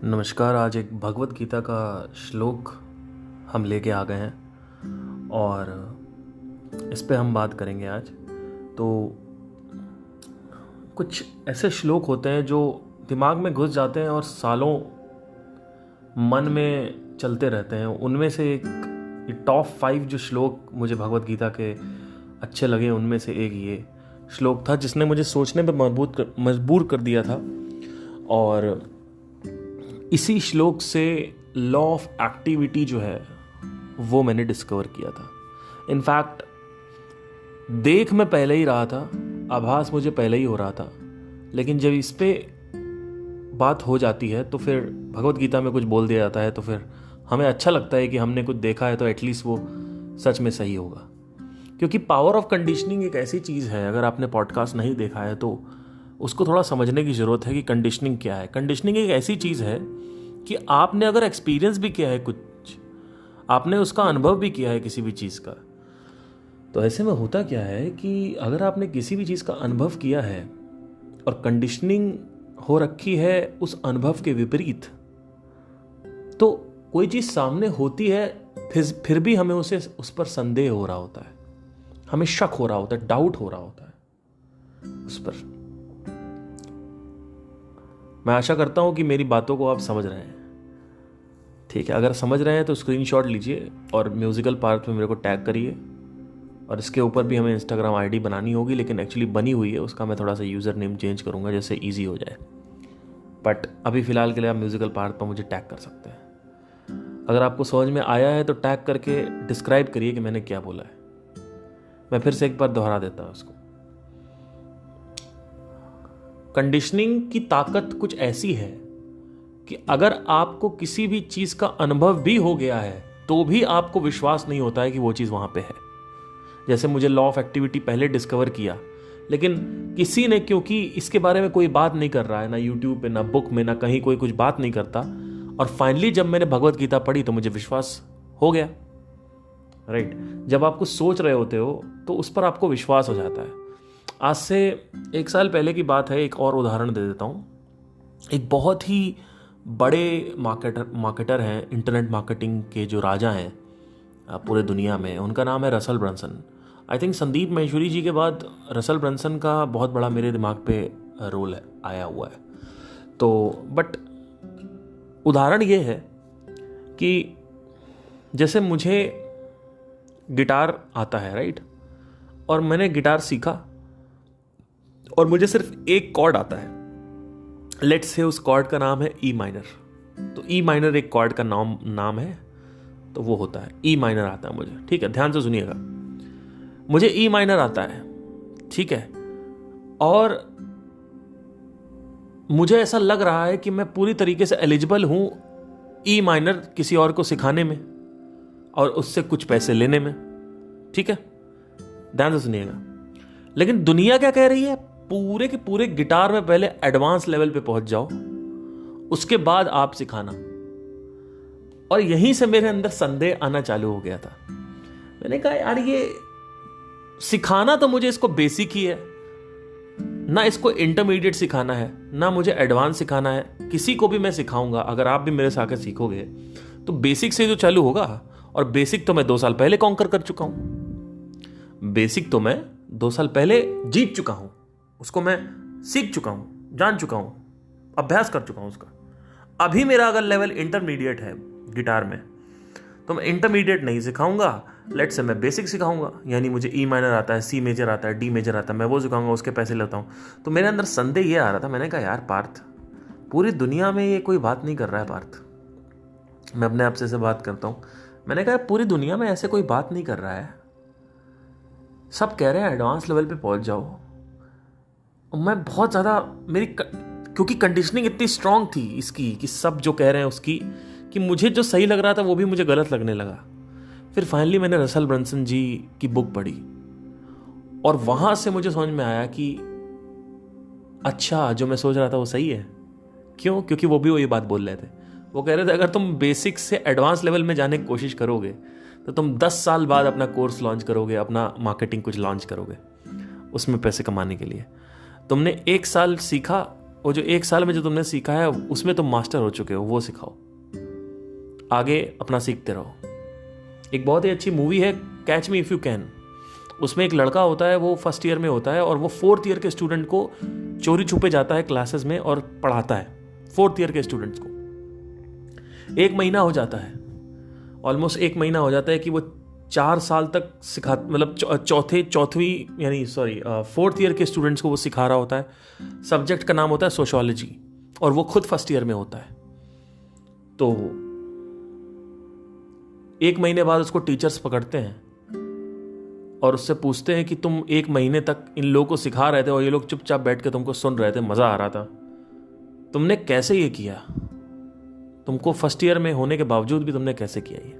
नमस्कार। आज एक भगवत गीता का श्लोक हम लेके आ गए हैं और इस पे हम बात करेंगे आज। तो कुछ ऐसे श्लोक होते हैं जो दिमाग में घुस जाते हैं और सालों मन में चलते रहते हैं। उनमें से एक टॉप 5 जो श्लोक मुझे भगवत गीता के अच्छे लगे उनमें से एक ये श्लोक था जिसने मुझे सोचने पे मजबूर कर दिया था। और इसी श्लोक से लॉ ऑफ एक्टिविटी जो है वो मैंने डिस्कवर किया था। इनफैक्ट देख मैं पहले ही रहा था, आभास मुझे पहले ही हो रहा था, लेकिन जब इस पे बात हो जाती है तो फिर भगवत गीता में कुछ बोल दिया जाता है तो फिर हमें अच्छा लगता है कि हमने कुछ देखा है तो एटलीस्ट वो सच में सही होगा। क्योंकि पावर ऑफ कंडीशनिंग एक ऐसी चीज़ है, अगर आपने पॉडकास्ट नहीं देखा है तो उसको थोड़ा समझने की ज़रूरत है कि कंडीशनिंग क्या है। कंडीशनिंग एक ऐसी चीज़ है कि आपने अगर एक्सपीरियंस भी किया है, कुछ आपने उसका अनुभव भी किया है किसी भी चीज़ का, तो ऐसे में होता क्या है कि अगर आपने किसी भी चीज़ का अनुभव किया है और कंडीशनिंग हो रखी है उस अनुभव के विपरीत, तो कोई चीज़ सामने होती है फिर भी हमें उस पर संदेह हो रहा होता है, हमें शक हो रहा होता है, डाउट हो रहा होता है उस पर। मैं आशा करता हूं कि मेरी बातों को आप समझ रहे हैं। ठीक है, अगर समझ रहे हैं तो स्क्रीनशॉट लीजिए और म्यूजिकल पार्क में मेरे को टैग करिए। और इसके ऊपर भी हमें इंस्टाग्राम आईडी बनानी होगी, लेकिन एक्चुअली बनी हुई है, उसका मैं थोड़ा सा यूज़र नेम चेंज करूंगा जैसे ईजी हो जाए। बट अभी फ़िलहाल के लिए आप म्यूजिकल पार्क पर मुझे टैग कर सकते हैं। अगर आपको समझ में आया है तो टैग करके डिस्क्राइब करिए कि मैंने क्या बोला है। मैं फिर से एक बार दोहरा देता हूँ उसको। कंडीशनिंग की ताकत कुछ ऐसी है कि अगर आपको किसी भी चीज का अनुभव भी हो गया है तो भी आपको विश्वास नहीं होता है कि वो चीज वहां पे है। जैसे मुझे लॉ ऑफ एक्टिविटी पहले डिस्कवर किया, लेकिन किसी ने, क्योंकि इसके बारे में कोई बात नहीं कर रहा है, ना यूट्यूब पे, ना बुक में, ना कहीं कोई कुछ बात नहीं करता, और फाइनली जब मैंने भगवत गीता पढ़ी तो मुझे विश्वास हो गया। राइट, जब आप कुछ सोच रहे होते हो तो उस पर आपको विश्वास हो जाता है। आज से 1 साल पहले की बात है, एक और उदाहरण दे देता हूँ। एक बहुत ही बड़े मार्केटर हैं, इंटरनेट मार्केटिंग के जो राजा हैं पूरे दुनिया में, उनका नाम है Russell Brunson. I think Sandeep Maheshwari ji के बाद रसल ब्रंसन का बहुत बड़ा मेरे दिमाग पे रोल आया हुआ है। तो बट उदाहरण ये है कि जैसे मुझे गिटार आता है, राइट, और मैंने गिटार सीखा और मुझे सिर्फ एक कॉर्ड आता है। लेट्स से उस कॉर्ड का नाम है ई माइनर। तो ई माइनर एक कॉर्ड का नाम है, तो वो होता है ई माइनर आता है मुझे। ठीक है, ध्यान से सुनिएगा, मुझे ई माइनर आता है, ठीक है, और मुझे ऐसा लग रहा है कि मैं पूरी तरीके से एलिजिबल हूं ई माइनर किसी और को सिखाने में और उससे कुछ पैसे लेने में। ठीक है, ध्यान से सुनिएगा। लेकिन दुनिया क्या कह रही है, पूरे के पूरे गिटार में पहले एडवांस लेवल पे पहुंच जाओ, उसके बाद आप सिखाना। और यहीं से मेरे अंदर संदेह आना चालू हो गया था। मैंने कहा यार, ये सिखाना तो मुझे इसको बेसिक ही है ना, इसको इंटरमीडिएट सिखाना है ना, मुझे एडवांस सिखाना है। किसी को भी मैं सिखाऊंगा, अगर आप भी मेरे से आकर सीखोगे तो बेसिक से जो चालू होगा। और बेसिक तो मैं 2 साल पहले कॉन्कर कर चुका हूं, बेसिक तो मैं 2 साल पहले जीत चुका हूं, उसको मैं सीख चुका हूं, जान चुका हूं, अभ्यास कर चुका हूं उसका। अभी मेरा अगर लेवल इंटरमीडिएट है गिटार में तो मैं इंटरमीडिएट नहीं सिखाऊंगा, लेट्स से मैं बेसिक सिखाऊंगा। यानी मुझे ई माइनर आता है, सी मेजर आता है, डी मेजर आता है, मैं वो सिखाऊंगा, उसके पैसे लेता हूं। तो मेरे अंदर संदेह ये आ रहा था। मैंने कहा यार पार्थ, पूरी दुनिया में ये कोई बात नहीं कर रहा है। पार्थ, मैं अपने आप से बात करता हूं, मैंने कहा पूरी दुनिया में ऐसे कोई बात नहीं कर रहा है, सब कह रहे हैं एडवांस लेवल पे पहुंच जाओ। मैं बहुत ज़्यादा क्योंकि कंडीशनिंग इतनी स्ट्रांग थी इसकी कि सब जो कह रहे हैं उसकी, कि मुझे जो सही लग रहा था वो भी मुझे गलत लगने लगा। फिर फाइनली मैंने रसल ब्रंसन जी की बुक पढ़ी और वहां से मुझे समझ में आया कि अच्छा, जो मैं सोच रहा था वो सही है। क्यों? क्योंकि वो भी वही बात बोल रहे थे। वो कह रहे थे अगर तुम बेसिक से एडवांस लेवल में जाने की कोशिश करोगे तो तुम 10 साल बाद अपना कोर्स लॉन्च करोगे, अपना मार्केटिंग कुछ लॉन्च करोगे उसमें पैसे कमाने के लिए। तुमने 1 साल सीखा वो जो 1 साल में जो तुमने सीखा है उसमें तुम मास्टर हो चुके हो, वो सिखाओ, आगे अपना सीखते रहो। एक बहुत ही अच्छी मूवी है catch me if you can, उसमें एक लड़का होता है, वो फर्स्ट ईयर में होता है और वो 4th ईयर के स्टूडेंट को चोरी छुपे जाता है क्लासेस में और पढ़ाता है 4th ईयर के स्टूडेंट्स को। 1 महीना हो जाता है, ऑलमोस्ट 1 महीना हो जाता है कि वो 4 साल तक सिखा, मतलब 4th ईयर के स्टूडेंट्स को वो सिखा रहा होता है। सब्जेक्ट का नाम होता है सोशियोलॉजी और वो खुद फर्स्ट ईयर में होता है। तो 1 महीने बाद उसको टीचर्स पकड़ते हैं और उससे पूछते हैं कि तुम 1 महीने तक इन लोगों को सिखा रहे थे और ये लोग चुपचाप बैठ के तुमको सुन रहे थे, मजा आ रहा था, तुमने कैसे ये किया? तुमको फर्स्ट ईयर में होने के बावजूद भी तुमने कैसे किया ये?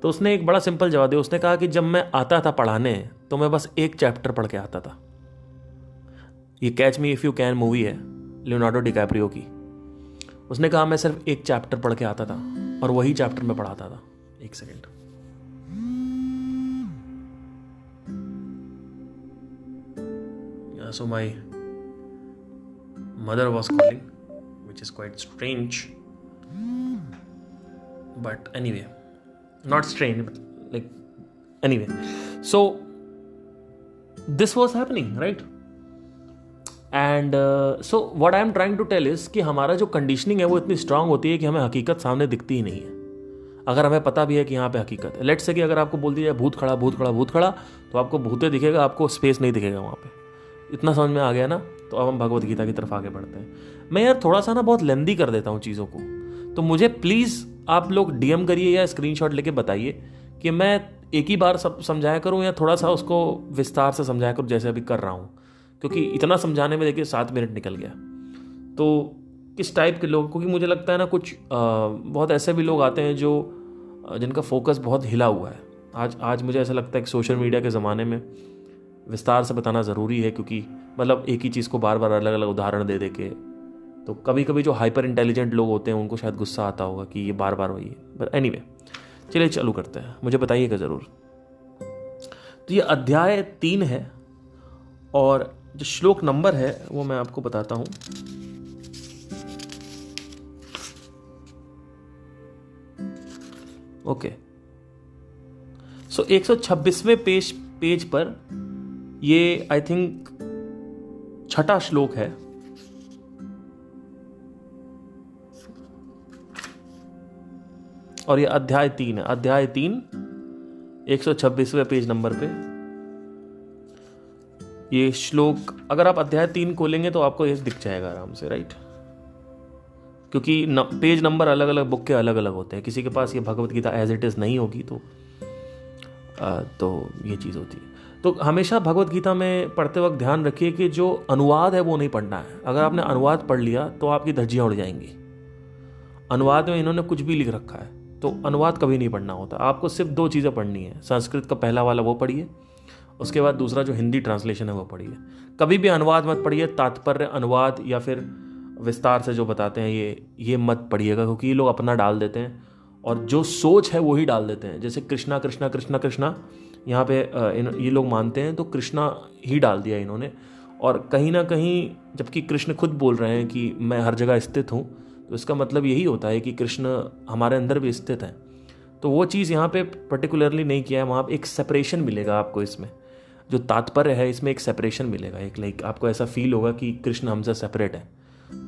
तो उसने एक बड़ा सिंपल जवाब दिया। उसने कहा कि जब मैं आता था पढ़ाने तो मैं बस 1 चैप्टर पढ़ के आता था। ये catch me if you can movie है लियोनार्डो डिकैप्रियो की। उसने कहा मैं सिर्फ 1 चैप्टर पढ़ के आता था और वही चैप्टर में पढ़ाता था। 1 second. So my mother was calling, which is quite strange, but anyway, not strange, but like anyway. So this was happening, right? And so what I am trying to tell is कि हमारा जो conditioning है वो इतनी strong होती है कि हमें हकीकत सामने दिखती ही नहीं है, अगर हमें पता भी है कि यहाँ पे हकीकत है। लेट्स से कि अगर आपको बोल दिया जाए भूत खड़ा भूत खड़ा भूत खड़ा, तो आपको भूते दिखेगा, आपको स्पेस नहीं दिखेगा वहाँ पे। इतना समझ में आ गया ना? तो अब हम भगवत गीता की तरफ आगे बढ़ते हैं। मैं यार थोड़ा सा ना बहुत लेंदी कर देता हूँ चीज़ों को, तो मुझे प्लीज़ आप लोग DM करिए या स्क्रीनशॉट लेके बताइए कि मैं एक ही बार सब समझाया करूँ या थोड़ा सा उसको विस्तार से समझाया करूँ जैसे अभी कर रहा हूँ, क्योंकि इतना समझाने में देखिए 7 मिनट निकल गया। तो किस टाइप के लोग, क्योंकि मुझे लगता है ना कुछ बहुत ऐसे भी लोग आते हैं जो जिनका फोकस बहुत हिला हुआ है। आज मुझे ऐसा लगता है कि सोशल मीडिया के ज़माने में विस्तार से बताना ज़रूरी है, क्योंकि मतलब एक ही चीज़ को बार बार अलग अलग उदाहरण दे के, तो कभी कभी जो हाइपर इंटेलिजेंट लोग होते हैं उनको शायद गुस्सा आता होगा कि ये बार बार वही है। बट एनीवे, चलिए चालू करते हैं, मुझे बताइएगा ज़रूर। तो ये अध्याय 3 है और जो श्लोक नंबर है वो मैं आपको बताता हूँ। ओके, सो 126वें पेज पर ये आई थिंक 6ठा श्लोक है। और ये अध्याय 3 है। अध्याय 3 126वें पेज नंबर पे ये श्लोक, अगर आप अध्याय 3 खोलेंगे तो आपको ये दिख जाएगा आराम से, राइट? क्योंकि पेज नंबर अलग अलग बुक के अलग अलग होते हैं। किसी के पास ये Bhagavad Gita as it is नहीं होगी तो ये चीज़ होती है। तो हमेशा भगवत गीता में पढ़ते वक्त ध्यान रखिए कि जो अनुवाद है वो नहीं पढ़ना है। अगर आपने अनुवाद पढ़ लिया तो आपकी धज्जियाँ उड़ जाएंगी। अनुवाद में इन्होंने कुछ भी लिख रखा है, तो अनुवाद कभी नहीं पढ़ना होता। आपको सिर्फ 2 चीज़ें पढ़नी है। संस्कृत का पहला वाला वो पढ़िए, उसके बाद दूसरा जो हिंदी ट्रांसलेशन है वो पढ़िए। कभी भी अनुवाद मत पढ़िए, तात्पर्य अनुवाद या फिर विस्तार से जो बताते हैं ये मत पढ़िएगा, क्योंकि ये लोग अपना डाल देते हैं और जो सोच है वो ही डाल देते हैं। जैसे कृष्णा कृष्णा कृष्णा कृष्णा यहाँ पे ये लोग मानते हैं, तो कृष्णा ही डाल दिया इन्होंने। और कहीं ना कहीं जबकि कृष्ण खुद बोल रहे हैं कि मैं हर जगह स्थित हूँ, तो इसका मतलब यही होता है कि कृष्ण हमारे अंदर भी स्थित है। तो वो चीज़ यहाँ पे पर्टिकुलरली नहीं किया है। वहाँ पे एक सेपरेशन मिलेगा आपको, इसमें जो तात्पर्य है इसमें एक सेपरेशन मिलेगा। एक लाइक आपको ऐसा फील होगा कि कृष्ण हमसे सेपरेट है,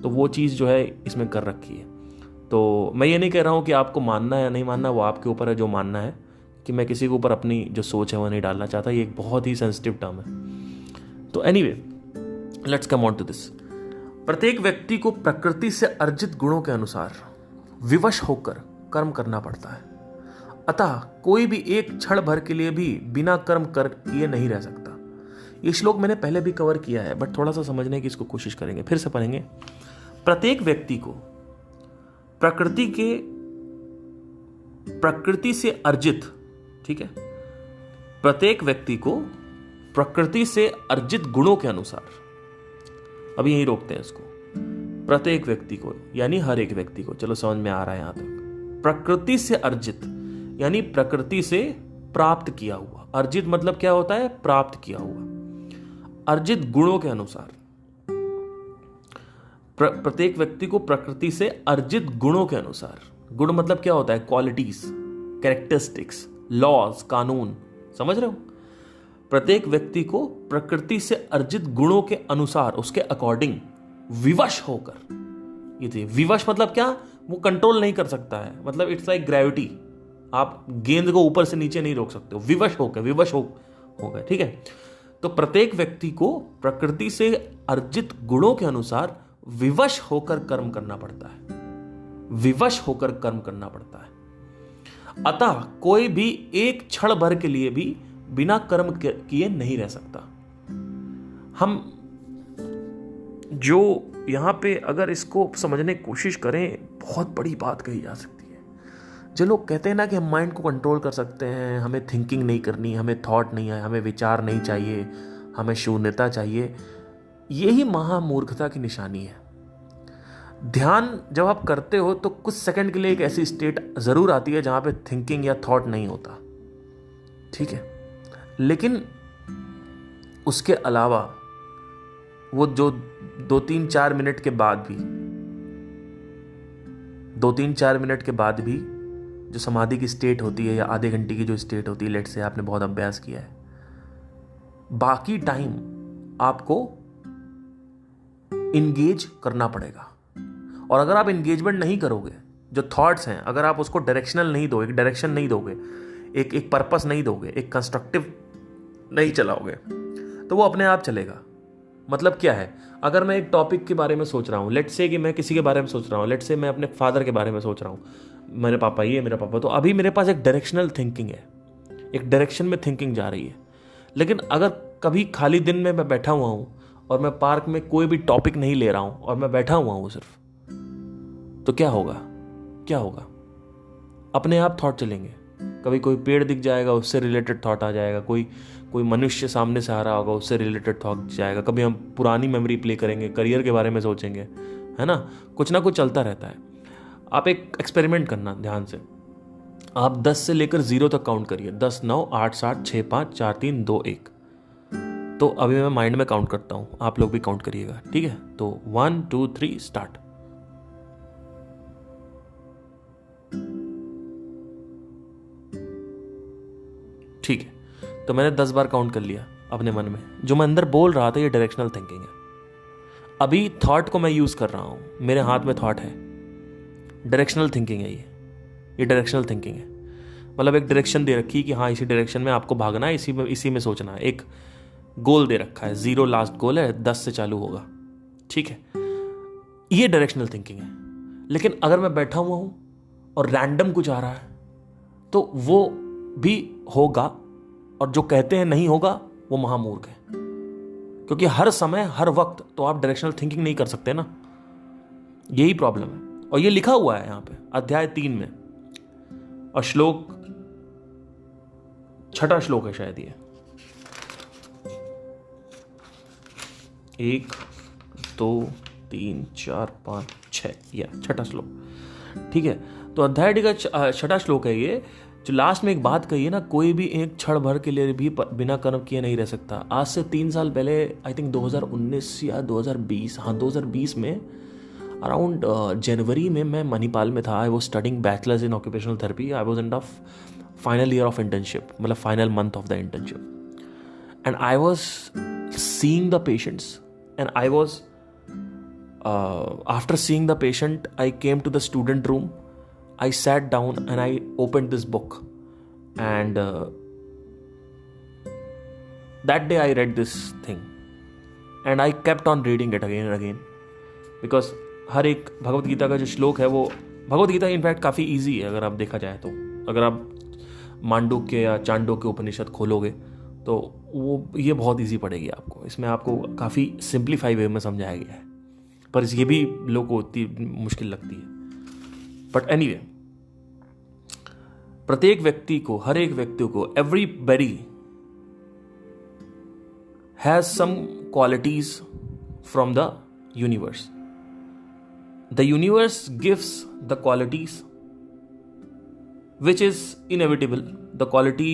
तो वो चीज़ जो है इसमें कर रखी है। तो मैं ये नहीं कह रहा हूँ कि आपको मानना है या नहीं मानना, वो आपके ऊपर है जो मानना है। कि मैं किसी के ऊपर अपनी जो सोच है वो नहीं डालना चाहता, ये एक बहुत ही सेंसिटिव टर्म है। तो anyway, let's come on to this. प्रत्येक व्यक्ति को प्रकृति से अर्जित गुणों के अनुसार विवश होकर कर्म करना पड़ता है, अतः कोई भी एक क्षण भर के लिए भी बिना कर्म कर किए नहीं रह सकता। ये श्लोक मैंने पहले भी कवर किया है, बट थोड़ा सा समझने की इसको कोशिश करेंगे, फिर से पढ़ेंगे। प्रत्येक व्यक्ति को प्रकृति से अर्जित, ठीक है, प्रत्येक व्यक्ति को प्रकृति से अर्जित गुणों के अनुसार, अभी यही रोकते हैं इसको, प्रत्येक व्यक्ति को यानी हर एक व्यक्ति को, चलो समझ में आ रहा है यहां तक। प्रकृति से अर्जित यानी प्रकृति से प्राप्त किया हुआ। अर्जित मतलब क्या होता है? प्राप्त किया हुआ। अर्जित गुणों के अनुसार प्रत्येक व्यक्ति को प्रकृति से अर्जित गुणों के अनुसार, गुण मतलब क्या होता है, क्वालिटीज, कैरेक्टरिस्टिक्स, लॉज, कानून, समझ रहे हो, प्रत्येक व्यक्ति को प्रकृति से अर्जित गुणों के अनुसार, उसके अकॉर्डिंग विवश होकर, ये थे विवश मतलब क्या, वो कंट्रोल नहीं कर सकता है, मतलब इट्स लाइक ग्रेविटी, आप गेंद को ऊपर से नीचे नहीं रोक सकते हो, विवश हो गए, ठीक है। तो प्रत्येक व्यक्ति को प्रकृति से अर्जित गुणों के अनुसार विवश होकर कर्म करना पड़ता है, विवश होकर कर्म करना पड़ता है। अतः कोई भी एक क्षण भर के लिए भी बिना कर्म किए नहीं रह सकता। हम जो यहां पे अगर इसको समझने की कोशिश करें, बहुत बड़ी बात कही जा सकती है। जो लोग कहते हैं ना कि हम माइंड को कंट्रोल कर सकते हैं, हमें थिंकिंग नहीं करनी, हमें थॉट नहीं है, हमें विचार नहीं चाहिए, हमें शून्यता चाहिए, यही महामूर्खता की निशानी है। ध्यान जब आप करते हो तो कुछ सेकंड के लिए एक ऐसी स्टेट जरूर आती है जहां पे थिंकिंग या थॉट नहीं होता, ठीक है, लेकिन उसके अलावा वो जो 2-3-4 मिनट के बाद भी 2-3-4 मिनट के बाद भी जो समाधि की स्टेट होती है या आधे घंटे की जो स्टेट होती है, लेट से आपने बहुत अभ्यास किया है, बाकी टाइम आपको इंगेज करना पड़ेगा। और अगर आप इंगेजमेंट नहीं करोगे, जो थॉट्स हैं अगर आप उसको डायरेक्शनल नहीं दोगे, एक डायरेक्शन नहीं दोगे, एक पर्पस नहीं दोगे, एक कंस्ट्रक्टिव नहीं चलाओगे, तो वो अपने आप चलेगा। मतलब क्या है, अगर मैं एक टॉपिक के बारे में सोच रहा हूँ, लेट से कि मैं किसी के बारे में सोच रहा हूँ, लेट से मैं अपने फादर के बारे में सोच रहा हूँ, मेरे पापा ये, मेरा पापा, तो अभी मेरे पास एक डायरेक्शनल थिंकिंग है, एक डायरेक्शन में थिंकिंग जा रही है। लेकिन अगर कभी खाली दिन में मैं बैठा हुआ हूँ और मैं पार्क में कोई भी टॉपिक नहीं ले रहा हूँ और मैं बैठा हुआ हूँ सिर्फ, तो क्या होगा, अपने आप थॉट चलेंगे। कभी कोई पेड़ दिख जाएगा, उससे रिलेटेड थॉट आ जाएगा, कोई मनुष्य सामने से आ रहा होगा, उससे रिलेटेड थॉट जाएगा। कभी हम पुरानी मेमोरी प्ले करेंगे, करियर के बारे में सोचेंगे, है ना, कुछ ना कुछ चलता रहता है। आप एक एक्सपेरिमेंट करना ध्यान से, आप 10 से लेकर 0 तक काउंट करिए, 10, 9, 8, 7, 6, 5, 4, 3, 2, 1। तो अभी मैं माइंड में काउंट करता हूं, आप लोग भी काउंट करिएगा, ठीक है। तो 1, 2, 3 स्टार्ट। ठीक है, तो मैंने 10 बार काउंट कर लिया अपने मन में। जो मैं अंदर बोल रहा था ये डायरेक्शनल थिंकिंग है। अभी थॉट को मैं यूज कर रहा हूं, मेरे हाथ में थॉट है, डायरेक्शनल थिंकिंग है ये डायरेक्शनल थिंकिंग है। मतलब एक डायरेक्शन दे रखी है कि हाँ इसी डायरेक्शन में आपको भागना है, इसी में सोचना है। एक गोल दे रखा है, 0 लास्ट गोल है, 10 से चालू होगा, ठीक है, ये डायरेक्शनल थिंकिंग है। लेकिन अगर मैं बैठा हुआ हूं और रैंडम कुछ आ रहा है तो वो भी होगा, और जो कहते हैं नहीं होगा वो महामूर्ख है। क्योंकि हर समय हर वक्त तो आप डायरेक्शनल थिंकिंग नहीं कर सकते ना, यही प्रॉब्लम है। और ये लिखा हुआ है यहां पे अध्याय 3 में, और श्लोक 6वां श्लोक है शायद ये, 1, 2, 3, 4, 5, 6 या 6वां श्लोक, ठीक है। तो अध्याय का 6वां श्लोक है ये, जो लास्ट में एक बात कही है ना, कोई भी एक क्षण भर के लिए भी बिना कर्म किए नहीं रह सकता। आज से 3 साल पहले, आई थिंक 2019 या 2020, हाँ 2020 में अराउंड जनवरी में मैं मणिपाल में था। I was studying bachelors in occupational therapy. I was in the final year of internship, मतलब final month of the internship, and I was seeing the patients, and I was after seeing the patient I came to the student room. I sat down and I opened this book, and that day I read this thing and I kept on reading it again and again, because हर एक भगवत गीता का जो श्लोक है, वो Bhagavad Gita in fact काफ़ी easy है अगर आप देखा जाए तो। अगर आप मांडुक्य या चांडोक्य उपनिषद खोलोगे तो वो ये बहुत ईजी पड़ेगी आपको। इसमें आपको काफ़ी सिंप्लीफाई वे में समझाया गया है, पर ये भी लोगों को इतनी मुश्किल लगती है। बट एनीवे, प्रत्येक व्यक्ति को, हर एक व्यक्ति को, everybody has some qualities from the universe. The universe gives the qualities which is inevitable, the quality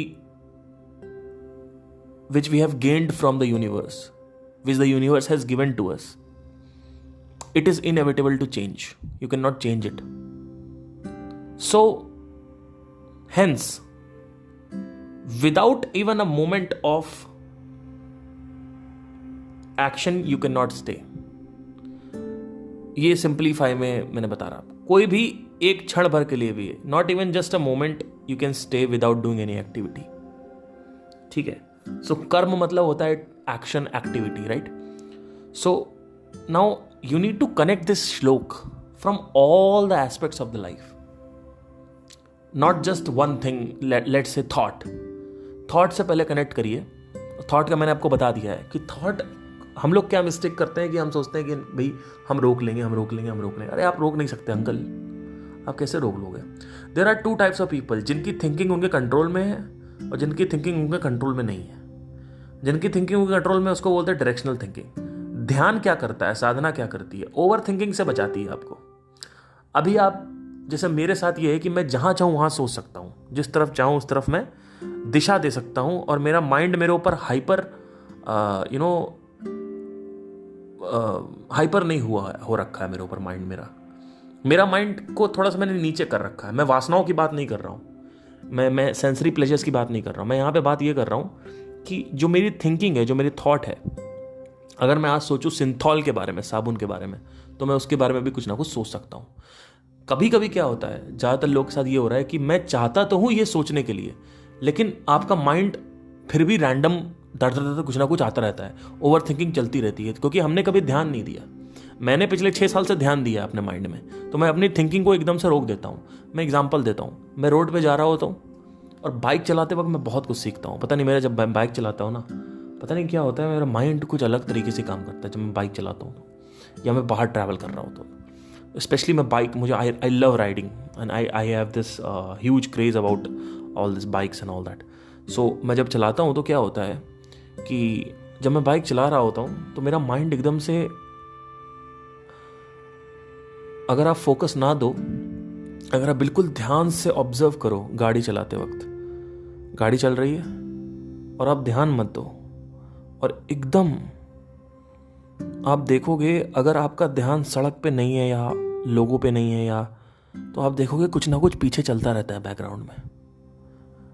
which we have gained from the universe, which the universe has given to us. it is inevitable to change. You cannot change it. So, hence, without even a moment of action, you cannot stay. ये simplify में मैंने बता रहा आपको, कोई भी एक क्षण भर के लिए भी है, not even just a moment, you can stay without doing any activity. ठीक है. सो कर्म मतलब होता है action, activity, right? So now you need to connect this shlok from all the aspects of the life, not just one thing. Let's say thought से पहले connect करिए. Thought का मैंने आपको बता दिया है कि थॉट, हम लोग क्या मिस्टेक करते हैं कि हम सोचते हैं कि भाई हम रोक लेंगे. अरे आप रोक नहीं सकते अंकल, आप कैसे रोक लोगे? There are two types of people, जिनकी थिंकिंग उनके कंट्रोल में है और जिनकी थिंकिंग उनके कंट्रोल में नहीं है. जिनकी थिंकिंग उनके कंट्रोल में, उसको बोलते हैं डायरेक्शनल थिंकिंग. ध्यान क्या करता है, साधना क्या करती है? ओवर थिंकिंग से बचाती है आपको. अभी आप जैसे मेरे साथ ये है कि मैं जहां चाहूं वहां सोच सकता हूं, जिस तरफ चाहूं उस तरफ मैं दिशा दे सकता हूं, और मेरा माइंड मेरे ऊपर हाइपर नहीं हो रखा है मेरे ऊपर माइंड. मेरा माइंड को थोड़ा सा मैंने नीचे कर रखा है. मैं वासनाओं की बात नहीं कर रहा हूं, मैं सेंसरी प्लेजर्स की बात नहीं कर रहा हूं. मैं यहां पे बात ये कर रहा हूं कि जो मेरी थिंकिंग है, जो मेरी थॉट है, अगर मैं आज सोचूं सिंथॉल के बारे में, साबुन के बारे में, तो मैं उसके बारे में भी कुछ ना कुछ सोच सकता हूं. कभी कभी क्या होता है, ज़्यादातर लोगों के साथ ये हो रहा है कि मैं चाहता तो हूं ये सोचने के लिए, लेकिन आपका माइंड फिर भी रैंडम दर कुछ ना कुछ आता रहता है. ओवर थिंकिंग चलती रहती है, क्योंकि हमने कभी ध्यान नहीं दिया. मैंने पिछले 6 साल से ध्यान दिया अपने माइंड में, तो मैं अपनी थिंकिंग को एकदम से रोक देता हूँ. मैं एग्जाम्पल देता हूँ. मैं रोड पर जा रहा होता हूँ और बाइक चलाते वक्त मैं बहुत कुछ सीखता हूँ. पता नहीं, मेरा जब बाइक चलाता हूँ ना, पता नहीं क्या होता है, मेरा माइंड कुछ अलग तरीके से काम करता है जब मैं बाइक चलाता हूँ तो, या मैं बाहर ट्रैवल कर रहा हूँ तो. स्पेशली मैं बाइक, मुझे I love riding and I have this huge craze about all this bikes and all that. So मैं जब चलाता हूँ तो क्या होता है कि जब मैं बाइक चला रहा होता हूँ तो मेरा माइंड एकदम से, अगर आप फोकस ना दो, अगर आप बिल्कुल ध्यान से ऑब्जर्व करो गाड़ी चलाते वक्त, गाड़ी चल रही है और आप ध्यान मत दो, और एकदम आप देखोगे, अगर आपका ध्यान सड़क पे नहीं है या लोगों पे नहीं है, या तो आप देखोगे कुछ ना कुछ पीछे चलता रहता है बैकग्राउंड में.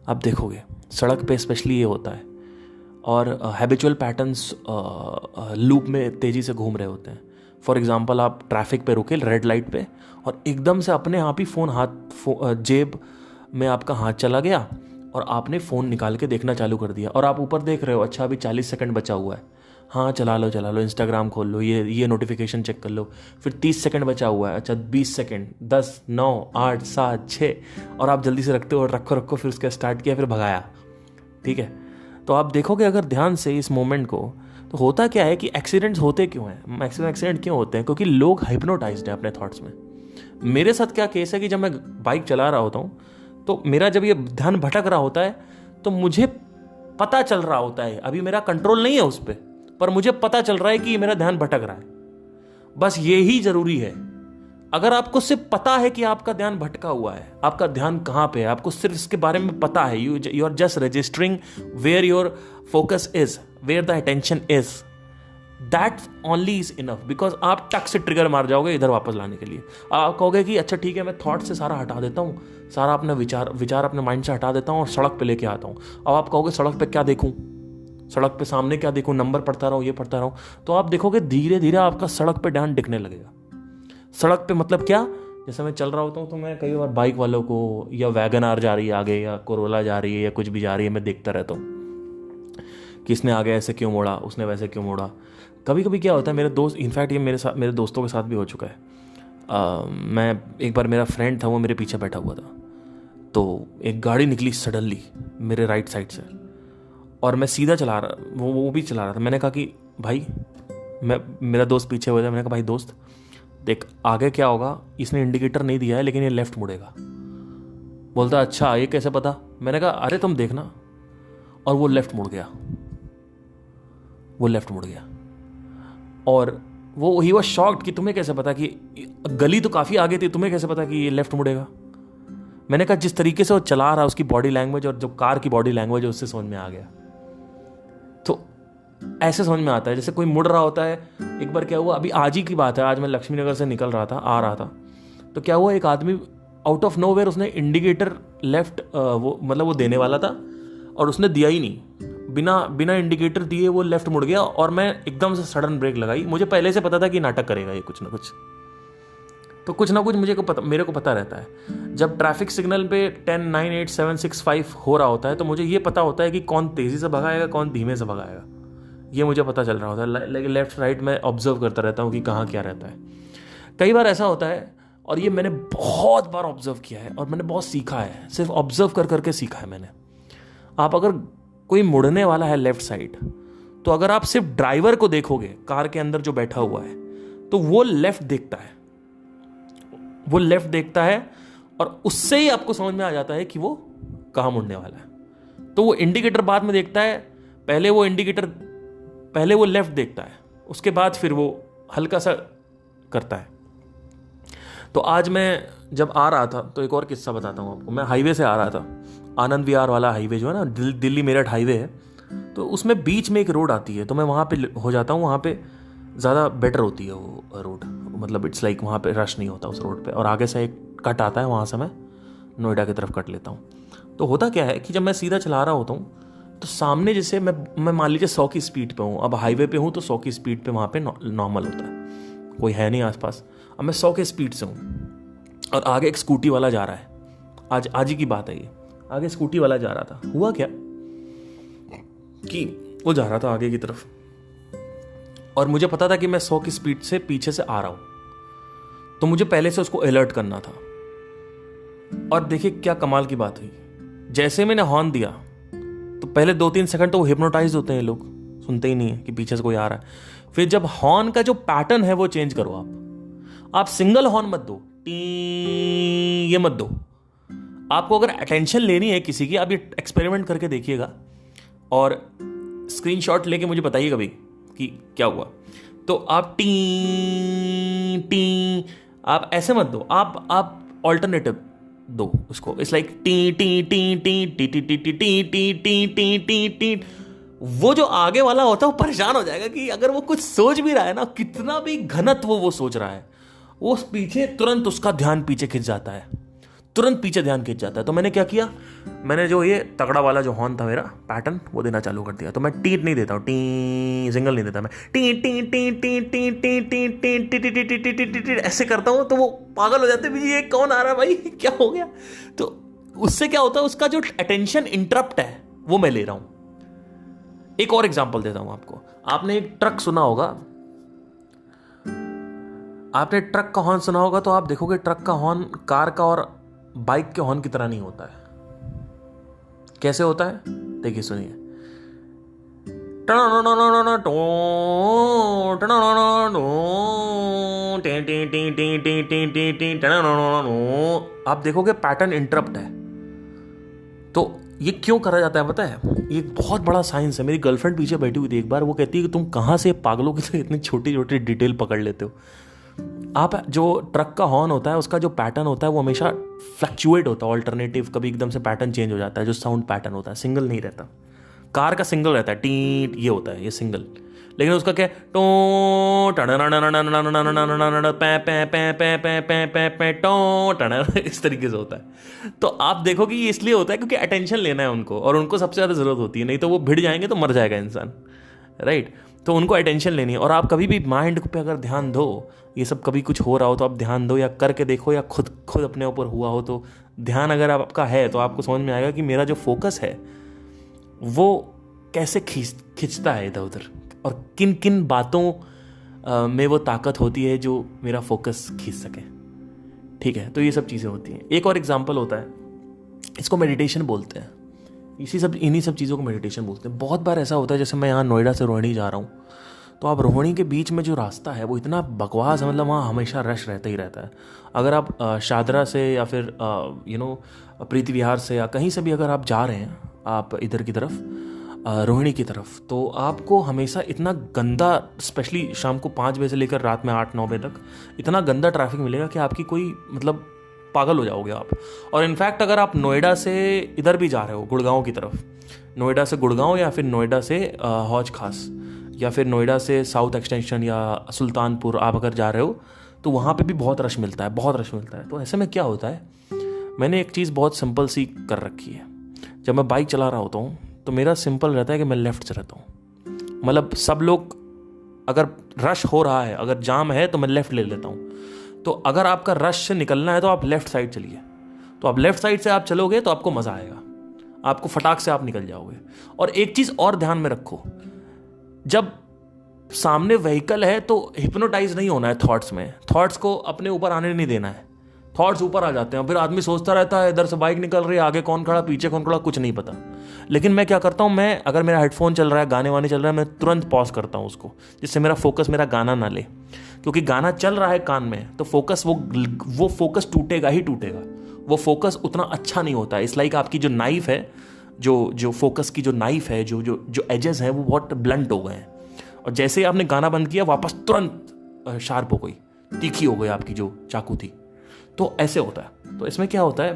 आप देखोगे सड़क पे स्पेशली ये होता है, और हैबिचुअल पैटर्न्स लूप में तेजी से घूम रहे होते हैं. फॉर एग्जाम्पल, आप ट्रैफिक पे रुके रेड लाइट पे, और एकदम से अपने आप ही जेब में आपका हाथ चला गया और आपने फ़ोन निकाल के देखना चालू कर दिया, और आप ऊपर देख रहे हो, अच्छा अभी 40 सेकंड बचा हुआ है, हाँ चला लो, इंस्टाग्राम खोल लो, ये नोटिफिकेशन चेक कर लो. फिर 30 सेकंड बचा हुआ है, अच्छा 20 सेकंड, 10, 9, 8, 7, 6, और आप जल्दी से रखते हो, रखो, फिर उसका स्टार्ट किया, फिर भगाया. ठीक है. तो आप देखोगे अगर ध्यान से इस मोमेंट को, तो होता क्या है कि एक्सीडेंट्स होते क्यों हैं, मैक्सिमम एक्सीडेंट क्यों होते हैं? क्योंकि लोग हाइप्नोटाइज्ड हैं अपने थॉट्स में. मेरे साथ क्या केस है कि जब मैं बाइक चला रहा होता हूँ तो मेरा जब ये ध्यान भटक रहा होता है तो मुझे पता चल रहा होता है, अभी मेरा कंट्रोल नहीं है उस पर मुझे पता चल रहा है कि ये मेरा ध्यान भटक रहा है. बस ये ही जरूरी है. अगर आपको सिर्फ पता है कि आपका ध्यान भटका हुआ है, आपका ध्यान कहाँ पे है, आपको सिर्फ इसके बारे में पता है, you are just registering where your focus is, where the attention is, that only is enough. Because आप टक से ट्रिगर मार जाओगे इधर वापस लाने के लिए. आप कहोगे कि अच्छा ठीक है, मैं थॉट से सारा हटा देता हूँ, सारा अपना विचार अपने माइंड से हटा देता हूँ और सड़क पे लेके आता हूँ. अब आप कहोगे सड़क पे क्या देखूँ, सड़क पे सामने क्या देखूँ, नंबर पढ़ता रहूँ, ये पढ़ता रहूँ. तो आप देखोगे धीरे धीरे आपका सड़क पे ध्यान दिखने लगेगा. सड़क पे मतलब क्या, जैसे मैं चल रहा होता हूँ तो मैं कई बार बाइक वालों को, या वैगन आर जा रही है आगे, या कोरोला जा रही है, या कुछ भी जा रही है, मैं देखता रहता हूँ कि इसने आगे ऐसे क्यों मोड़ा, उसने वैसे क्यों मोड़ा. कभी कभी क्या होता है, मेरे दोस्त, इनफैक्ट ये मेरे दोस्तों के साथ भी हो चुका है. मैं एक बार, मेरा फ्रेंड था, वो मेरे पीछे बैठा हुआ था, तो एक गाड़ी निकली सडनली मेरे राइट साइड से, और मैं सीधा चला रहा, वो भी चला रहा था. मैंने कहा कि भाई, मेरा दोस्त पीछे हुआ था, मैंने कहा भाई दोस्त देख आगे क्या होगा, इसने इंडिकेटर नहीं दिया है लेकिन ये लेफ्ट मुड़ेगा. बोलता अच्छा ये कैसे पता. मैंने कहा अरे तुम देखना, और वो लेफ्ट मुड़ गया, और वो ही वॉज शॉक्ड कि तुम्हें कैसे पता, कि गली तो काफ़ी आगे थी, तुम्हें कैसे पता कि ये लेफ्ट मुड़ेगा. मैंने कहा जिस तरीके से वो चला रहा, उसकी बॉडी लैंग्वेज और जो कार की बॉडी लैंग्वेज है, उससे समझ में आ गया. तो ऐसे समझ में आता है, जैसे कोई मुड़ रहा होता है। एक बार क्या हुआ, अभी आज ही की बात है, आज मैं लक्ष्मी नगर से निकल रहा था, आ रहा था, तो क्या हुआ, एक आदमी आउट ऑफ नोवेयर उसने इंडिकेटर लेफ्ट वो देने वाला था और उसने दिया ही नहीं, बिना इंडिकेटर दिए वो लेफ्ट मुड़ गया और मैं एकदम से सडन ब्रेक लगाई। मुझे पहले से पता था कि नाटक करेगा ये कुछ ना कुछ, तो कुछ ना कुछ मेरे को पता रहता है। जब ट्रैफिक सिग्नल पे 10, 9, 8, 7, 6, 5 हो रहा होता है तो मुझे ये पता होता है कि कौन तेज़ी से भगाएगा, कौन धीमे से भगाएगा, ये मुझे पता चल रहा होता है। लेकिन लेफ्ट राइट में ऑब्जर्व करता रहता हूँ कि कहाँ क्या रहता है। कई बार ऐसा होता है, और ये मैंने बहुत बार ऑब्जर्व किया है और मैंने बहुत सीखा है, सिर्फ ऑब्जर्व कर करके सीखा है मैंने। आप अगर कोई मुड़ने वाला है लेफ्ट साइड, तो अगर आप सिर्फ ड्राइवर को देखोगे कार के अंदर जो बैठा हुआ है, तो वो लेफ्ट देखता है, वो लेफ्ट देखता है और उससे ही आपको समझ में आ जाता है कि वो कहाँ मुड़ने वाला है। तो वो इंडिकेटर बाद में देखता है, पहले वो लेफ्ट देखता है, उसके बाद फिर वो हल्का सा करता है। तो आज मैं जब आ रहा था, तो एक और किस्सा बताता हूँ आपको। मैं हाईवे से आ रहा था, आनंद विहार वाला हाईवे जो है ना, दिल्ली मेरठ हाईवे है, तो उसमें बीच में एक रोड आती है, तो मैं वहाँ पे हो जाता हूँ, वहाँ पे ज़्यादा बेटर होती है वो रोड, मतलब इट्स लाइक वहाँ पे रश नहीं होता उस रोड पे, और आगे से एक कट आता है, वहाँ से मैं नोएडा की तरफ कट लेता हूँ। तो होता क्या है कि जब मैं सीधा चला रहा होता हूँ, तो सामने जैसे मैं मान लीजिए 100 की स्पीड पे हूँ, अब हाईवे पे हूँ तो 100 की स्पीड पे वहाँ पे नॉर्मल होता है, कोई है नहीं आसपास। अब मैं 100 के स्पीड से हूँ और आगे एक स्कूटी वाला जा रहा है, आज ही की बात है ये, आगे स्कूटी वाला जा रहा था। हुआ क्या कि वो जा रहा था आगे की तरफ और मुझे पता था कि मैं 100 की स्पीड से पीछे से आ रहा हूं, तो मुझे पहले से उसको अलर्ट करना था। और देखिए क्या कमाल की बात हुई, जैसे मैंने हॉर्न दिया तो पहले 2-3 सेकंड तो वो हिप्नोटाइज होते हैं लोग, सुनते ही नहीं है कि पीछे से कोई आ रहा है। फिर जब हॉर्न का जो पैटर्न है वो चेंज करो, आप सिंगल हॉर्न मत दो, टी ये मत दो। आपको अगर अटेंशन लेनी है किसी की, आप ये एक्सपेरिमेंट करके देखिएगा और स्क्रीनशॉट लेके मुझे बताइए कभी कि क्या हुआ। तो आप टी आप ऐसे मत दो, आप ऑल्टरनेटिव दो उसको। It's like T T T T T T T T T T T T T T. वो जो आगे वाला होता है वो परेशान हो जाएगा कि अगर वो कुछ सोच भी रहा है ना, कितना भी घनत्व वो सोच रहा है, वो पीछे तुरंत उसका ध्यान पीछे खिंच जाता है, तुरंत पीछे ध्यान खिंच जाता है। तो मैंने क्या किया, मैंने जो ये तगड़ा वाला जो हॉर्न था मेरा पैटर्न वो देना चालू कर दिया। तो मैं टी नहीं देता हूँ, टी सिंगल नहीं देता, मैं T T T T T T T T T T T T T T ऐसे करता हूँ। तो वो पागल हो जाते हैं, ये कौन आ रहा है भाई, क्या हो गया। तो उससे क्या होता है, उसका जो अटेंशन इंटरप्ट है वो मैं ले रहा हूँ। एक और एग्जांपल देता हूं आपको। आपने एक ट्रक सुना होगा, आपने ट्रक का हॉर्न सुना होगा, तो आप देखोगे ट्रक का हॉर्न कार का और बाइक के हॉर्न की तरह नहीं होता है। कैसे होता है देखिए, सुनिए। आप देखोगे पैटर्न इंटरप्ट है। तो ये क्यों करा जाता है पता है, ये एक बहुत बड़ा साइंस है। मेरी गर्लफ्रेंड पीछे बैठी हुई थी एक बार, वो कहती है कि तुम कहाँ से पागलों की तरह इतनी छोटी छोटी डिटेल पकड़ लेते हो। आप जो ट्रक का हॉर्न होता है उसका जो पैटर्न होता है वो हमेशा फ्लक्चुएट होता है, ऑल्टरनेटिव, कभी एकदम से पैटर्न चेंज हो जाता है। जो साउंड पैटर्न होता है सिंगल नहीं रहता, कार का सिंगल रहता है, टीट ये होता है, ये सिंगल। लेकिन उसका क्या टो इस तरीके से होता है। तो आप देखो कि ये इसलिए होता है क्योंकि अटेंशन लेना है उनको, और उनको सबसे ज़्यादा ज़रूरत होती है, नहीं तो वो भिड़ जाएंगे तो मर जाएगा इंसान, राइट। तो उनको अटेंशन लेनी है। और आप कभी भी माइंड पे अगर ध्यान दो, ये सब कभी कुछ हो रहा हो तो आप ध्यान दो, या करके देखो, या खुद अपने ऊपर हुआ हो तो ध्यान अगर आपका है तो आपको समझ में आएगा कि मेरा जो फोकस है वो कैसे खींचता है इधर उधर, और किन किन बातों में वो ताकत होती है जो मेरा फोकस खींच सके। ठीक है, तो ये सब चीज़ें होती हैं। एक और एग्जांपल होता है, इसको मेडिटेशन बोलते हैं। इन्हीं सब चीज़ों को मेडिटेशन बोलते हैं। बहुत बार ऐसा होता है, जैसे मैं यहाँ नोएडा से रोहिणी जा रहा हूँ, तो आप रोहिणी के बीच में जो रास्ता है वो इतना बकवास है, मतलब वहाँ हमेशा रश रहता ही रहता है। अगर आप शादरा से या फिर प्रीति विहार से या कहीं से भी अगर आप जा रहे हैं, आप इधर की तरफ रोहिणी की तरफ, तो आपको हमेशा इतना गंदा, स्पेशली शाम को 5 बजे से लेकर रात में 8-9 बजे तक इतना गंदा ट्रैफिक मिलेगा कि आपकी कोई मतलब पागल हो जाओगे आप। और इनफैक्ट अगर आप नोएडा से इधर भी जा रहे हो गुड़गांव की तरफ, नोएडा से गुड़गांव या फिर नोएडा से हौज खास या फिर नोएडा से साउथ एक्सटेंशन या सुल्तानपुर आप अगर जा रहे हो तो वहाँ पे भी बहुत रश मिलता है, बहुत रश मिलता है। तो ऐसे में क्या होता है, मैंने एक चीज़ बहुत सिंपल सी कर रखी है। जब मैं बाइक चला रहा होता हूँ तो मेरा सिंपल रहता है कि मैं लेफ़्ट से रहता हूँ। मतलब सब लोग, अगर रश हो रहा है, अगर जाम है तो मैं लेफ़्ट ले लेता हूँ। तो अगर आपका रश से निकलना है तो आप लेफ़्ट साइड चलिए। तो आप लेफ़्ट साइड से आप चलोगे तो आपको मज़ा आएगा, आपको फटाक से आप निकल जाओगे। और एक चीज़ और ध्यान में रखो, जब सामने व्हीकल है तो हिप्नोटाइज नहीं होना है थॉट्स में। थॉट्स को अपने ऊपर आने नहीं देना है। थॉट्स ऊपर आ जाते हैं, फिर आदमी सोचता रहता है इधर से बाइक निकल रही है, आगे कौन खड़ा पीछे कौन खड़ा, कुछ नहीं पता। लेकिन मैं क्या करता हूँ, मैं अगर मेरा हेडफोन चल रहा है, गाने वाने चल रहा है, मैं तुरंत पॉज करता हूँ उसको, जिससे मेरा फोकस मेरा गाना ना ले। क्योंकि गाना चल रहा है कान में तो फोकस वो फोकस टूटेगा ही टूटेगा। वो फोकस उतना अच्छा नहीं होता है। इस लाइक आपकी जो नाइफ है, जो फोकस की जो नाइफ है, जो एजेस हैं वो बहुत ब्लंट हो गए हैं। और जैसे ही आपने गाना बंद किया वापस तुरंत शार्प हो गई, तीखी हो गई आपकी जो चाकू थी। तो ऐसे होता है। तो इसमें क्या होता है,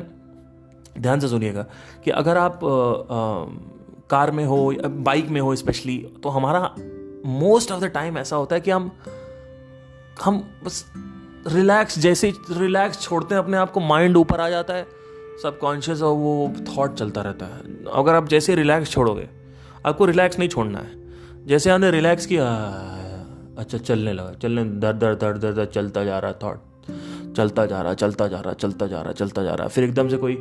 ध्यान से सुनिएगा कि अगर आप कार में हो, बाइक में हो स्पेशली, तो हमारा मोस्ट ऑफ द टाइम ऐसा होता है कि हम बस रिलैक्स, जैसे रिलैक्स छोड़ते हैं अपने आप को, माइंड ऊपर आ जाता है, सबकॉन्शियस और वो थॉट चलता रहता है। अगर आप जैसे रिलैक्स छोड़ोगे, आपको रिलैक्स नहीं छोड़ना है। जैसे आपने रिलैक्स किया, अच्छा चलने लगा, चलने दर दर दर दर दर चलता जा रहा, थॉट चलता जा रहा, चलता जा रहा, चलता जा रहा, चलता जा रहा। फिर एकदम से कोई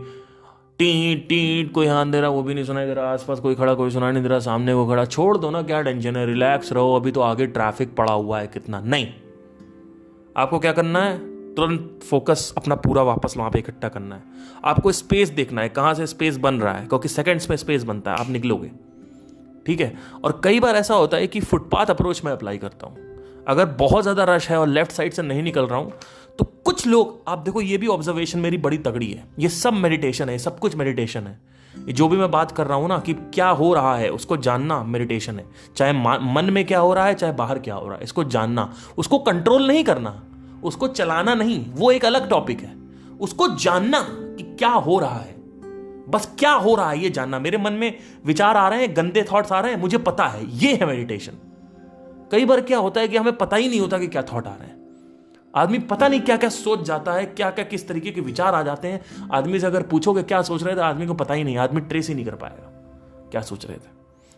टीट टीट कोई हाथ दे रहा, वो भी नहीं सुनाई दे रहा, आसपास कोई खड़ा कोई सुनाई नहीं दे रहा, सामने वो खड़ा। छोड़ दो ना, क्या टेंशन है, रिलैक्स रहो, अभी तो आगे ट्रैफिक पड़ा हुआ है कितना। नहीं, आपको क्या करना है, तुरंत फोकस अपना पूरा वापस वहां पे इकट्ठा करना है। आपको स्पेस देखना है, कहां से स्पेस बन रहा है, क्योंकि सेकंड्स में स्पेस बनता है, आप निकलोगे, ठीक है। और कई बार ऐसा होता है कि फुटपाथ अप्रोच में अप्लाई करता हूं। अगर बहुत ज्यादा रश है और लेफ्ट साइड से नहीं निकल रहा हूं तो कुछ लोग, आप देखो, ये भी ऑब्जर्वेशन मेरी बड़ी तगड़ी है, ये सब मेडिटेशन है, सब कुछ मेडिटेशन है। जो भी मैं बात कर रहा हूं ना कि क्या हो रहा है उसको जानना मेडिटेशन है। चाहे मन में क्या हो रहा है, चाहे बाहर क्या हो रहा है, इसको जानना, उसको कंट्रोल नहीं करना, उसको चलाना नहीं, वो एक अलग टॉपिक है। उसको जानना कि क्या हो रहा है, बस क्या हो रहा है ये जानना। मेरे मन में विचार आ रहे हैं, गंदे थॉट्स आ रहे हैं, मुझे पता है, ये है मेडिटेशन। कई बार क्या होता है कि हमें पता ही नहीं होता कि क्या थॉट आ रहे हैं। आदमी पता नहीं क्या क्या सोच जाता है, क्या क्या किस तरीके के विचार आ जाते हैं। आदमी से अगर पूछोगे क्या सोच रहे थे, आदमी को पता ही नहीं, आदमी ट्रेस ही नहीं कर पाएगा क्या सोच रहे थे।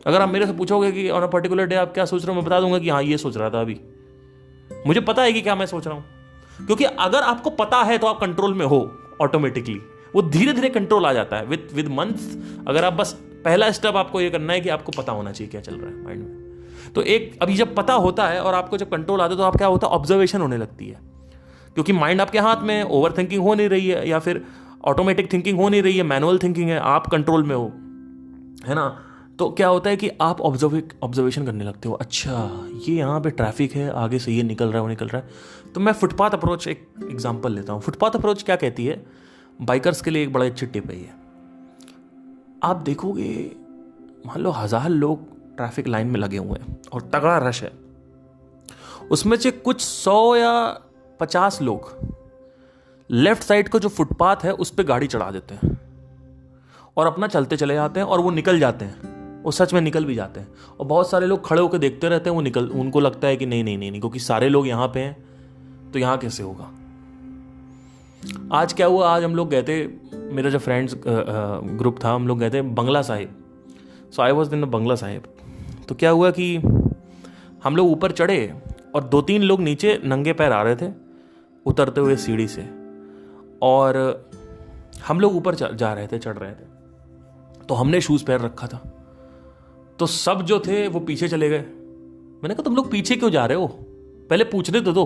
अगर आप मेरे से पूछोगे कि ऑन अ पर्टिकुलर डे आप क्या सोच रहे हो, मैं बता दूंगा कि हाँ ये सोच रहा था, अभी मुझे पता है कि क्या मैं सोच रहा हूं। क्योंकि अगर आपको पता है तो आप कंट्रोल में हो ऑटोमेटिकली। वो धीरे धीरे कंट्रोल आ जाता है विद मंथ्स। अगर आप बस, पहला स्टेप आपको ये करना है कि आपको पता होना चाहिए क्या चल रहा है माइंड में। तो एक, अभी जब पता होता है और आपको जब कंट्रोल आता है तो आप क्या होता है, ऑब्जर्वेशन होने लगती है। क्योंकि माइंड आपके हाथ में, ओवर थिंकिंग हो नहीं रही है या फिर ऑटोमेटिक थिंकिंग हो नहीं रही है, मैनुअल थिंकिंग है, आप कंट्रोल में हो, है ना। तो क्या होता है कि आप ऑब्जर्वेशन करने लगते हो, अच्छा ये यहाँ पे ट्रैफिक है, आगे से ये निकल रहा है वो निकल रहा है। तो मैं फुटपाथ अप्रोच एक एग्जाम्पल लेता हूँ। फुटपाथ अप्रोच क्या कहती है, बाइकर्स के लिए एक बड़ा अच्छी टिप है ये। आप देखोगे, मान लो 1000 लोग ट्रैफिक लाइन में लगे हुए हैं और तगड़ा रश है, उसमें से कुछ 100 या 50 लोग लेफ्ट साइड को जो फुटपाथ है उस पर गाड़ी चढ़ा देते हैं और अपना चलते चले जाते हैं और वो निकल जाते हैं। वो सच में निकल भी जाते हैं। और बहुत सारे लोग खड़े होकर देखते रहते हैं, उनको लगता है कि नहीं नहीं नहीं नहीं, क्योंकि सारे लोग यहां पे हैं तो यहां कैसे होगा। आज क्या हुआ, आज हम लोग गए थे, मेरा जो फ्रेंड्स ग्रुप था, हम लोग गए थे बंगला साहिब। सो आई वॉज इन बंगला साहिब। तो क्या हुआ कि हम लोग ऊपर चढ़े और 2-3 लोग नीचे नंगे पैर आ रहे थे उतरते हुए सीढ़ी से, और हम लोग ऊपर जा रहे थे, चढ़ रहे थे। तो हमने शूज पहन रखा था, तो सब जो थे वो पीछे चले गए। मैंने कहा तुम लोग पीछे क्यों जा रहे हो, पहले पूछने तो दो।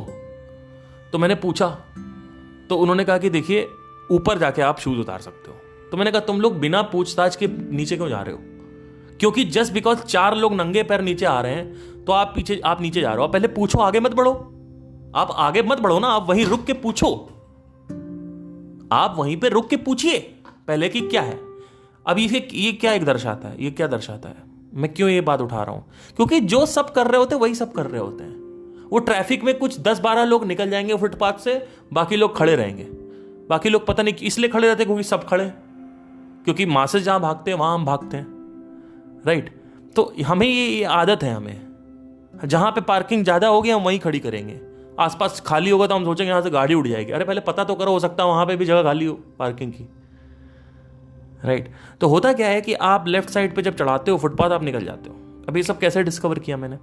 तो मैंने पूछा तो उन्होंने कहा कि देखिए ऊपर जाके आप शूज उतार सकते हो। तो मैंने कहा तुम लोग बिना पूछताछ के नीचे क्यों जा रहे हो, क्योंकि जस्ट बिकॉज 4 लोग नंगे पैर नीचे आ रहे हैं तो आप नीचे जा रहे हो। पहले पूछो, आगे मत बढ़ो। आप आगे मत बढ़ो ना, आप वहीं रुक के पूछो, आप वहीं पे रुक के पूछिए पहले कि क्या है। अब ये क्या एक दर्शाता है, ये क्या दर्शाता है, मैं क्यों ये बात उठा रहा हूं, क्योंकि जो सब कर रहे होते हैं वही सब कर रहे होते हैं। वो ट्रैफिक में कुछ 10-12 लोग निकल जाएंगे फुटपाथ से, बाकी लोग खड़े रहेंगे। बाकी लोग पता नहीं इसलिए खड़े रहते क्योंकि सब खड़े, क्योंकि मासेस जहां भागते हैं वहां हम भागते हैं। राइट। तो हमें ये आदत है, हमें जहाँ पे पार्किंग ज़्यादा होगी हम वहीं खड़ी करेंगे, आसपास खाली होगा तो हम सोचेंगे यहाँ से गाड़ी उड़ जाएगी। अरे पहले पता तो करो, हो सकता है वहाँ पे भी जगह खाली हो पार्किंग की, राइट। तो होता क्या है कि आप लेफ्ट साइड पे जब चढ़ाते हो फुटपाथ, आप निकल जाते हो। अब ये सब कैसे डिस्कवर किया मैंने,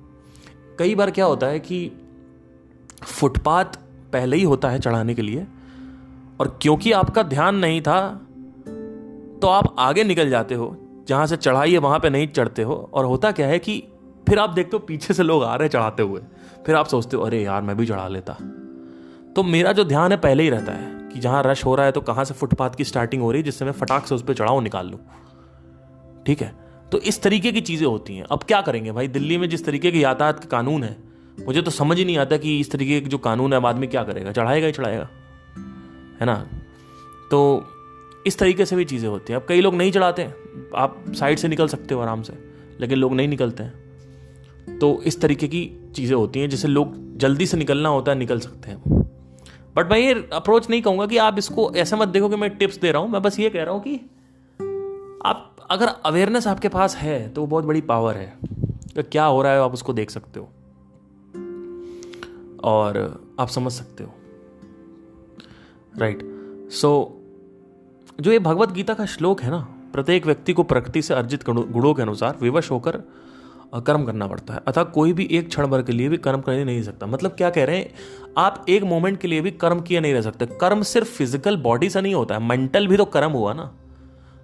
कई बार क्या होता है कि फुटपाथ पहले ही होता है चढ़ाने के लिए, और क्योंकि आपका ध्यान नहीं था तो आप आगे निकल जाते हो, जहाँ से चढ़ाई है वहाँ पे नहीं चढ़ते हो। और होता क्या है कि फिर आप देखते हो पीछे से लोग आ रहे हैं चढ़ाते हुए, फिर आप सोचते हो अरे यार मैं भी चढ़ा लेता। तो मेरा जो ध्यान है पहले ही रहता है कि जहाँ रश हो रहा है तो कहाँ से फुटपाथ की स्टार्टिंग हो रही है, जिससे मैं फटाक से उस पर चढ़ाऊँ, निकाल लूँ, ठीक है। तो इस तरीके की चीज़ें होती हैं। अब क्या करेंगे भाई, दिल्ली में जिस तरीके के यातायात के कानून है, मुझे तो समझ ही नहीं आता कि इस तरीके के जो कानून है अब आदमी क्या करेगा, चढ़ाएगा ही चढ़ाएगा, है ना। तो इस तरीके से भी चीज़ें होती हैं। अब कई लोग नहीं चढ़ाते हैं, आप साइड से निकल सकते हो आराम से, लेकिन लोग नहीं निकलते हैं। तो इस तरीके की चीज़ें होती हैं जिससे लोग जल्दी से निकलना होता है, निकल सकते हैं। बट मैं ये अप्रोच नहीं कहूँगा कि आप इसको ऐसे मत देखो कि मैं टिप्स दे रहा हूँ। मैं बस ये कह रहा हूँ कि आप अगर अवेयरनेस आपके पास है तो वो बहुत बड़ी पावर है। तो क्या हो रहा है आप उसको देख सकते हो और आप समझ सकते हो, राइट। सो जो ये भगवत गीता का श्लोक है ना, प्रत्येक व्यक्ति को प्रकृति से अर्जित गुणों के अनुसार विवश होकर कर्म करना पड़ता है, अतः कोई भी एक क्षण भर के लिए भी कर्म कर नहीं सकता। मतलब क्या कह रहे हैं, आप एक मोमेंट के लिए भी कर्म किए नहीं रह सकते। कर्म सिर्फ फिजिकल बॉडी से नहीं होता है, मेंटल भी तो कर्म हुआ ना।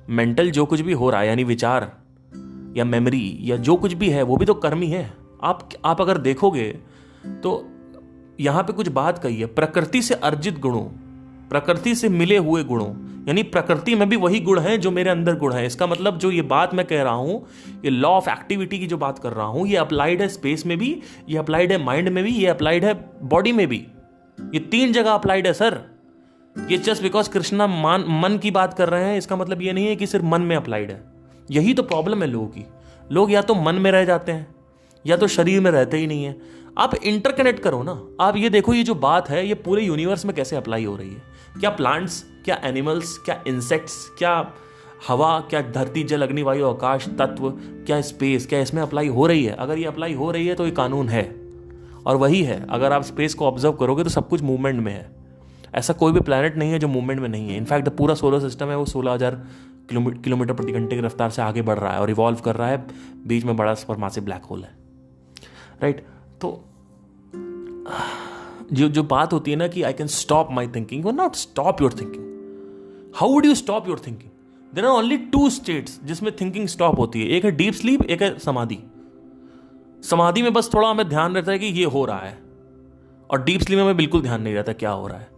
मेंटल जो कुछ भी हो रहा है, यानी विचार या मेमोरी या जो कुछ भी है, वो भी तो कर्म ही है। आप अगर देखोगे तो यहां पे कुछ बात कही है, प्रकृति से अर्जित गुणों, प्रकृति से मिले हुए गुणों, यानी प्रकृति में भी वही गुण हैं जो मेरे अंदर गुण है। इसका मतलब जो ये बात मैं कह रहा हूं, ये लॉ ऑफ एक्टिविटी की जो बात कर रहा हूं, ये अप्लाइड है स्पेस में भी, ये अप्लाइड है माइंड में भी, ये अप्लाइड है बॉडी में भी। ये 3 जगह अप्लाइड है सर। ये जस्ट बिकॉज कृष्णा मन की बात कर रहे हैं, इसका मतलब ये नहीं है कि सिर्फ मन में अप्लाइड है। यही तो प्रॉब्लम है लोगों की। लोग या तो मन में रह जाते हैं या तो शरीर में रहते ही नहीं है। आप इंटरकनेक्ट करो ना। आप ये देखो, ये जो बात है ये पूरे यूनिवर्स में कैसे अप्लाई हो रही है। क्या प्लांट्स, क्या एनिमल्स, क्या इंसेक्ट्स, क्या हवा, क्या धरती जल अग्नि वायु आकाश तत्व, क्या स्पेस, क्या इसमें अप्लाई हो रही है? अगर ये अप्लाई हो रही है तो ये कानून है, और वही है। अगर आप स्पेस को ऑब्जर्व करोगे तो सब कुछ मूवमेंट में है। ऐसा कोई भी प्लैनेट नहीं है जो मूवमेंट में नहीं है। इनफैक्ट पूरा सोलर सिस्टम है वो 16,000 किलोमीटर प्रति घंटे की रफ्तार से आगे बढ़ रहा है और इवॉल्व कर रहा है। बीच में बड़ा सुपरमासिव ब्लैक होल है, राइट। तो जो बात होती है ना कि I can stop my thinking, वो not stop your thinking. How would you stop your thinking? There are only 2 states जिसमें थिंकिंग स्टॉप होती है। एक है डीप स्लीप, एक है समाधि। समाधि में बस थोड़ा हमें ध्यान रहता है कि ये हो रहा है, और डीप स्लीप में हमें बिल्कुल ध्यान नहीं रहता क्या हो रहा है।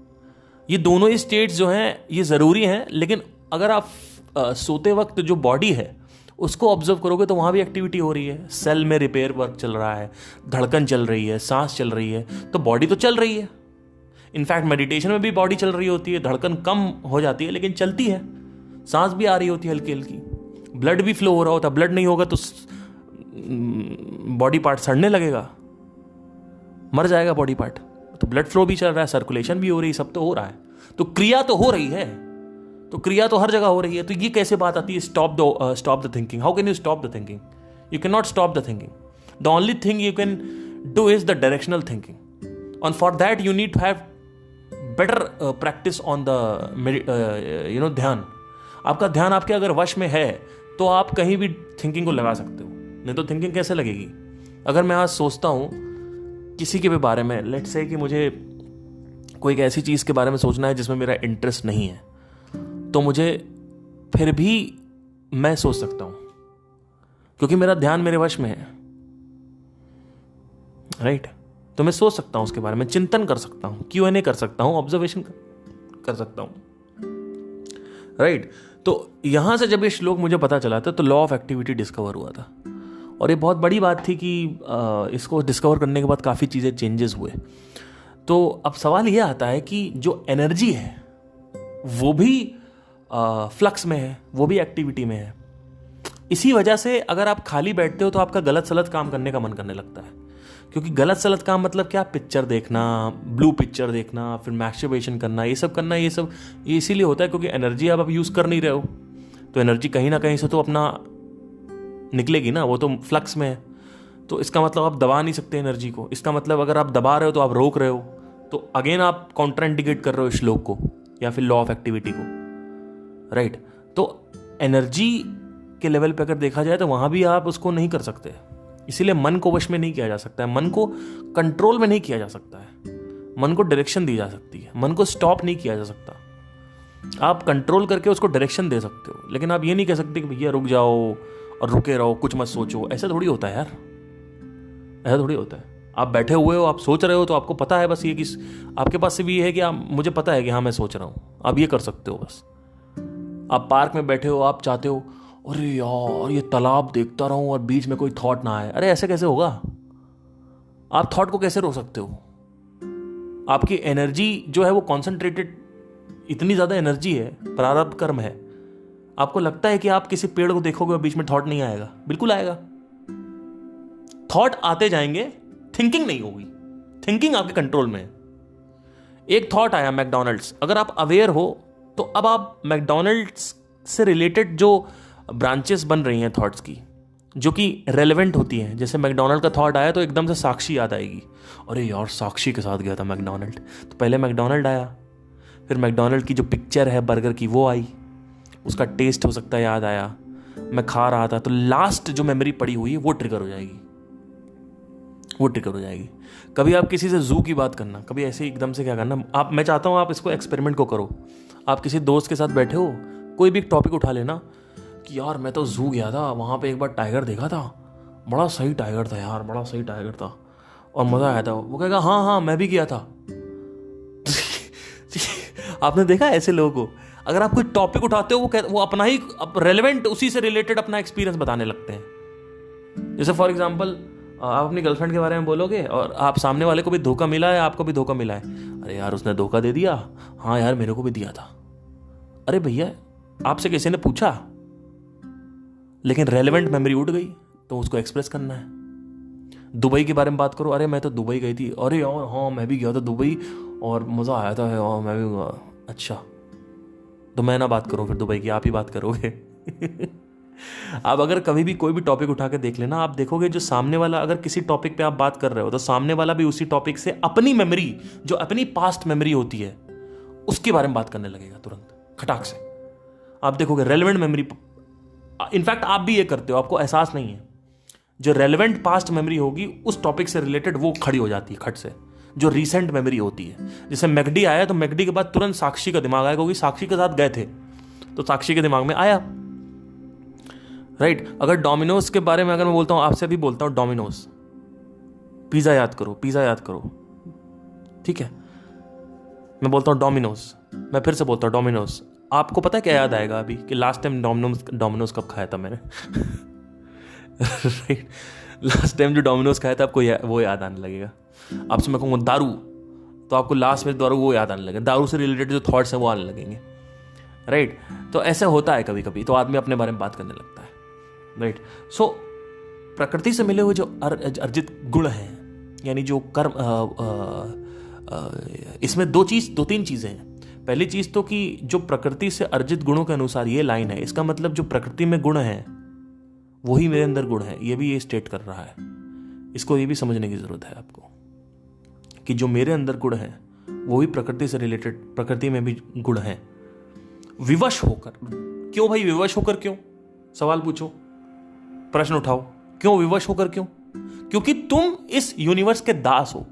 ये दोनों ही स्टेट्स जो हैं ये ज़रूरी हैं, लेकिन अगर आप सोते वक्त जो बॉडी है उसको ऑब्जर्व करोगे तो वहाँ भी एक्टिविटी हो रही है। सेल में रिपेयर वर्क चल रहा है, धड़कन चल रही है, सांस चल रही है, तो बॉडी तो चल रही है। इनफैक्ट मेडिटेशन में भी बॉडी चल रही होती है, धड़कन कम हो जाती है लेकिन चलती है, सांस भी आ रही होती है हल्की हल्की, ब्लड भी फ्लो हो रहा होता है। ब्लड नहीं होगा तो बॉडी पार्ट सड़ने लगेगा, मर जाएगा बॉडी पार्ट। तो ब्लड फ्लो भी चल रहा है, सर्कुलेशन भी हो रही है, सब तो हो रहा है। तो क्रिया तो हो रही है, तो क्रिया तो हर जगह हो रही है। तो ये कैसे बात आती है stop the thinking? How can you stop the thinking? You can not stop the thinking. The only thing you can do is the directional thinking, and for that you need to have better practice on the ध्यान। आपका ध्यान आपके अगर वश में है तो आप कहीं भी थिंकिंग को लगा सकते हो, नहीं तो थिंकिंग कैसे लगेगी? अगर मैं आज सोचता हूँ किसी के भी बारे में, लेट्स से कि मुझे कोई एक ऐसी चीज़ के बारे में सोचना है जिसमें मेरा इंटरेस्ट नहीं है, तो मुझे फिर भी मैं सोच सकता हूँ क्योंकि मेरा ध्यान मेरे वश में है, राइट। तो मैं सोच सकता हूं उसके बारे में, चिंतन कर सकता हूं, Q&A कर सकता हूं, ऑब्जर्वेशन कर सकता हूं, राइट। तो यहां से जब ये श्लोक मुझे पता चला था तो लॉ ऑफ एक्टिविटी डिस्कवर हुआ था, और ये बहुत बड़ी बात थी कि इसको डिस्कवर करने के बाद काफ़ी चीज़ें चेंजेस हुए। तो अब सवाल ये आता है कि जो एनर्जी है वो भी फ्लक्स में है, वो भी एक्टिविटी में है। इसी वजह से अगर आप खाली बैठते हो तो आपका गलत सलत काम करने का मन करने लगता है, क्योंकि गलत सलत काम मतलब क्या? पिक्चर देखना, ब्लू पिक्चर देखना, फिर मैस्टरबेशन करना, ये सब करना, ये इसीलिए होता है क्योंकि एनर्जी आप यूज़ कर नहीं रहे हो। तो एनर्जी कहीं ना कहीं से तो अपना निकलेगी ना, वो तो फ्लक्स में है। तो इसका मतलब आप दबा नहीं सकते एनर्जी को। इसका मतलब अगर आप दबा रहे हो तो आप रोक रहे हो, तो अगेन आप काउंटर इंडिकेट कर रहे हो श्लोक को या फिर लॉ ऑफ एक्टिविटी को, राइट। तो एनर्जी के लेवल पे अगर देखा जाए तो वहां भी आप उसको नहीं कर सकते। इसीलिए मन को वश में नहीं किया जा सकता है, मन को कंट्रोल में नहीं किया जा सकता है। मन को डायरेक्शन दी जा सकती है, मन को स्टॉप नहीं किया जा सकता। आप कंट्रोल करके उसको डायरेक्शन दे सकते हो, लेकिन आप ये नहीं कह सकते कि भैया रुक जाओ और रुके रहो, कुछ मत सोचो। ऐसा थोड़ी होता है यार, ऐसा थोड़ी होता है। आप बैठे हुए हो, आप सोच रहे हो, तो आपको पता है बस ये कि आपके पास से भी ये है कि आप, मुझे पता है कि हाँ मैं सोच रहा हूँ, आप ये कर सकते हो बस। आप पार्क में बैठे हो, आप चाहते हो अरे यार ये तालाब देखता रहूं और बीच में कोई थॉट ना आए। अरे ऐसे कैसे होगा? आप थॉट को कैसे रोक सकते हो? आपकी एनर्जी जो है वो कॉन्सेंट्रेटेड, इतनी ज्यादा एनर्जी है, प्रारब्ध कर्म है। आपको लगता है कि आप किसी पेड़ को देखोगे और बीच में थॉट नहीं आएगा? बिल्कुल आएगा। थॉट आते जाएंगे, थिंकिंग नहीं होगी। थिंकिंग आपके कंट्रोल में है। एक थॉट आया मैकडॉनल्ड्स, अगर आप अवेयर हो तो अब आप मैकडॉनल्ड्स से रिलेटेड जो ब्रांचेस बन रही हैं थॉट्स की, जो कि रेलेवेंट होती हैं। जैसे मैकडॉनल्ड का थॉट आया तो एकदम से साक्षी याद आएगी। अरे यार साक्षी के साथ गया था मैकडॉनल्ड, तो पहले मैकडॉनल्ड आया, फिर मैकडॉनल्ड की जो पिक्चर है बर्गर की वो आई, उसका टेस्ट हो सकता है याद आया, मैं खा रहा था, तो लास्ट जो मेमोरी पड़ी हुई है वो ट्रिगर हो जाएगी, वो ट्रिगर हो जाएगी। कभी आप किसी से जू की बात करना, कभी ऐसे एकदम से क्या करना, आप, मैं चाहता हूँ आप इसको एक्सपेरिमेंट को करो। आप किसी दोस्त के साथ बैठे हो, कोई भी टॉपिक उठा लेना कि यार मैं तो जू गया था, वहाँ पे एक बार टाइगर देखा था, बड़ा सही टाइगर था यार, बड़ा सही टाइगर था और मज़ा आया था। वो कहेगा हाँ हाँ मैं भी गया था। आपने देखा ऐसे लोगों को, अगर आप कोई टॉपिक उठाते हो वो अपना ही रेलेवेंट, उसी से रिलेटेड अपना एक्सपीरियंस बताने लगते हैं। जैसे फॉर एग्जाम्पल आप अपनी गर्लफ्रेंड के बारे में बोलोगे और आप सामने वाले को भी धोखा मिला है, आपको भी धोखा मिला है। अरे यार उसने धोखा दे दिया, हाँ यार मेरे को भी दिया था। अरे भैया आपसे किसी ने पूछा, लेकिन रेलेवेंट मेमोरी उठ गई, तो उसको एक्सप्रेस करना है। दुबई के बारे में बात करो, अरे मैं तो दुबई गई थी, अरे यार हाँ मैं भी गया था दुबई और मज़ा आया था, और मैं भी, अच्छा तो मैं ना बात करूं फिर दुबई की, आप ही बात करोगे। आप अगर कभी भी कोई भी टॉपिक उठा के देख लेना, आप देखोगे जो सामने वाला, अगर किसी टॉपिक पे आप बात कर रहे हो तो सामने वाला भी उसी टॉपिक से अपनी मेमोरी, जो अपनी पास्ट मेमोरी होती है, उसके बारे में बात करने लगेगा तुरंत खटाक से। आप देखोगे रेलेवेंट मेमोरी, इनफैक्ट आप भी ये करते हो, आपको एहसास नहीं है। जो रेलेवेंट पास्ट मेमोरी होगी उस टॉपिक से रिलेटेड वो खड़ी हो जाती है खट से, जो रीसेंट मेमोरी होती है। जैसे मैकडी आया तो मैकडी के बाद तुरंत साक्षी का दिमाग आया, क्योंकि साक्षी के साथ गए थे तो साक्षी के दिमाग में आया, राइट। अगर डोमिनोज के बारे में अगर मैं बोलता हूं, आपसे भी बोलता हूं डोमिनोज, पिज्जा याद करो, पिज्जा याद करो, ठीक है। मैं बोलता हूं डोमिनोज, मैं फिर से बोलता हूं डोमिनोज, आपको पता है क्या याद आएगा अभी कि लास्ट टाइम डोमिनोज कब खाया था मैंने? राइट, लास्ट टाइम जो डोमिनोज खाया था आपको वो याद आने लगेगा। आपसे मैं कहूँगा दारू, तो आपको लास्ट में दारू वो याद आने लगेगा, दारू से रिलेटेड जो थॉट्स हैं वो आने लगेंगे, राइट। तो ऐसे होता है कभी कभी, तो आदमी अपने बारे में बात करने लगता है, राइट। सो प्रकृति से मिले हुए जो अर्जित गुण हैं, यानी जो कर्म, इसमें दो तीन चीजें हैं। पहली चीज तो कि जो प्रकृति से अर्जित गुणों के अनुसार, ये लाइन है, इसका मतलब जो प्रकृति में गुण है वही मेरे अंदर गुण है, ये भी ये स्टेट कर रहा है। इसको ये भी समझने की जरूरत है आपको कि जो मेरे अंदर गुण है वो भी प्रकृति से रिलेटेड, प्रकृति में भी गुण है। विवश होकर, क्यों भाई विवश होकर क्यों? सवाल पूछो, प्रश्न उठाओ, क्यों विवश होकर क्यों? क्योंकि तुम इस यूनिवर्स के दास हो।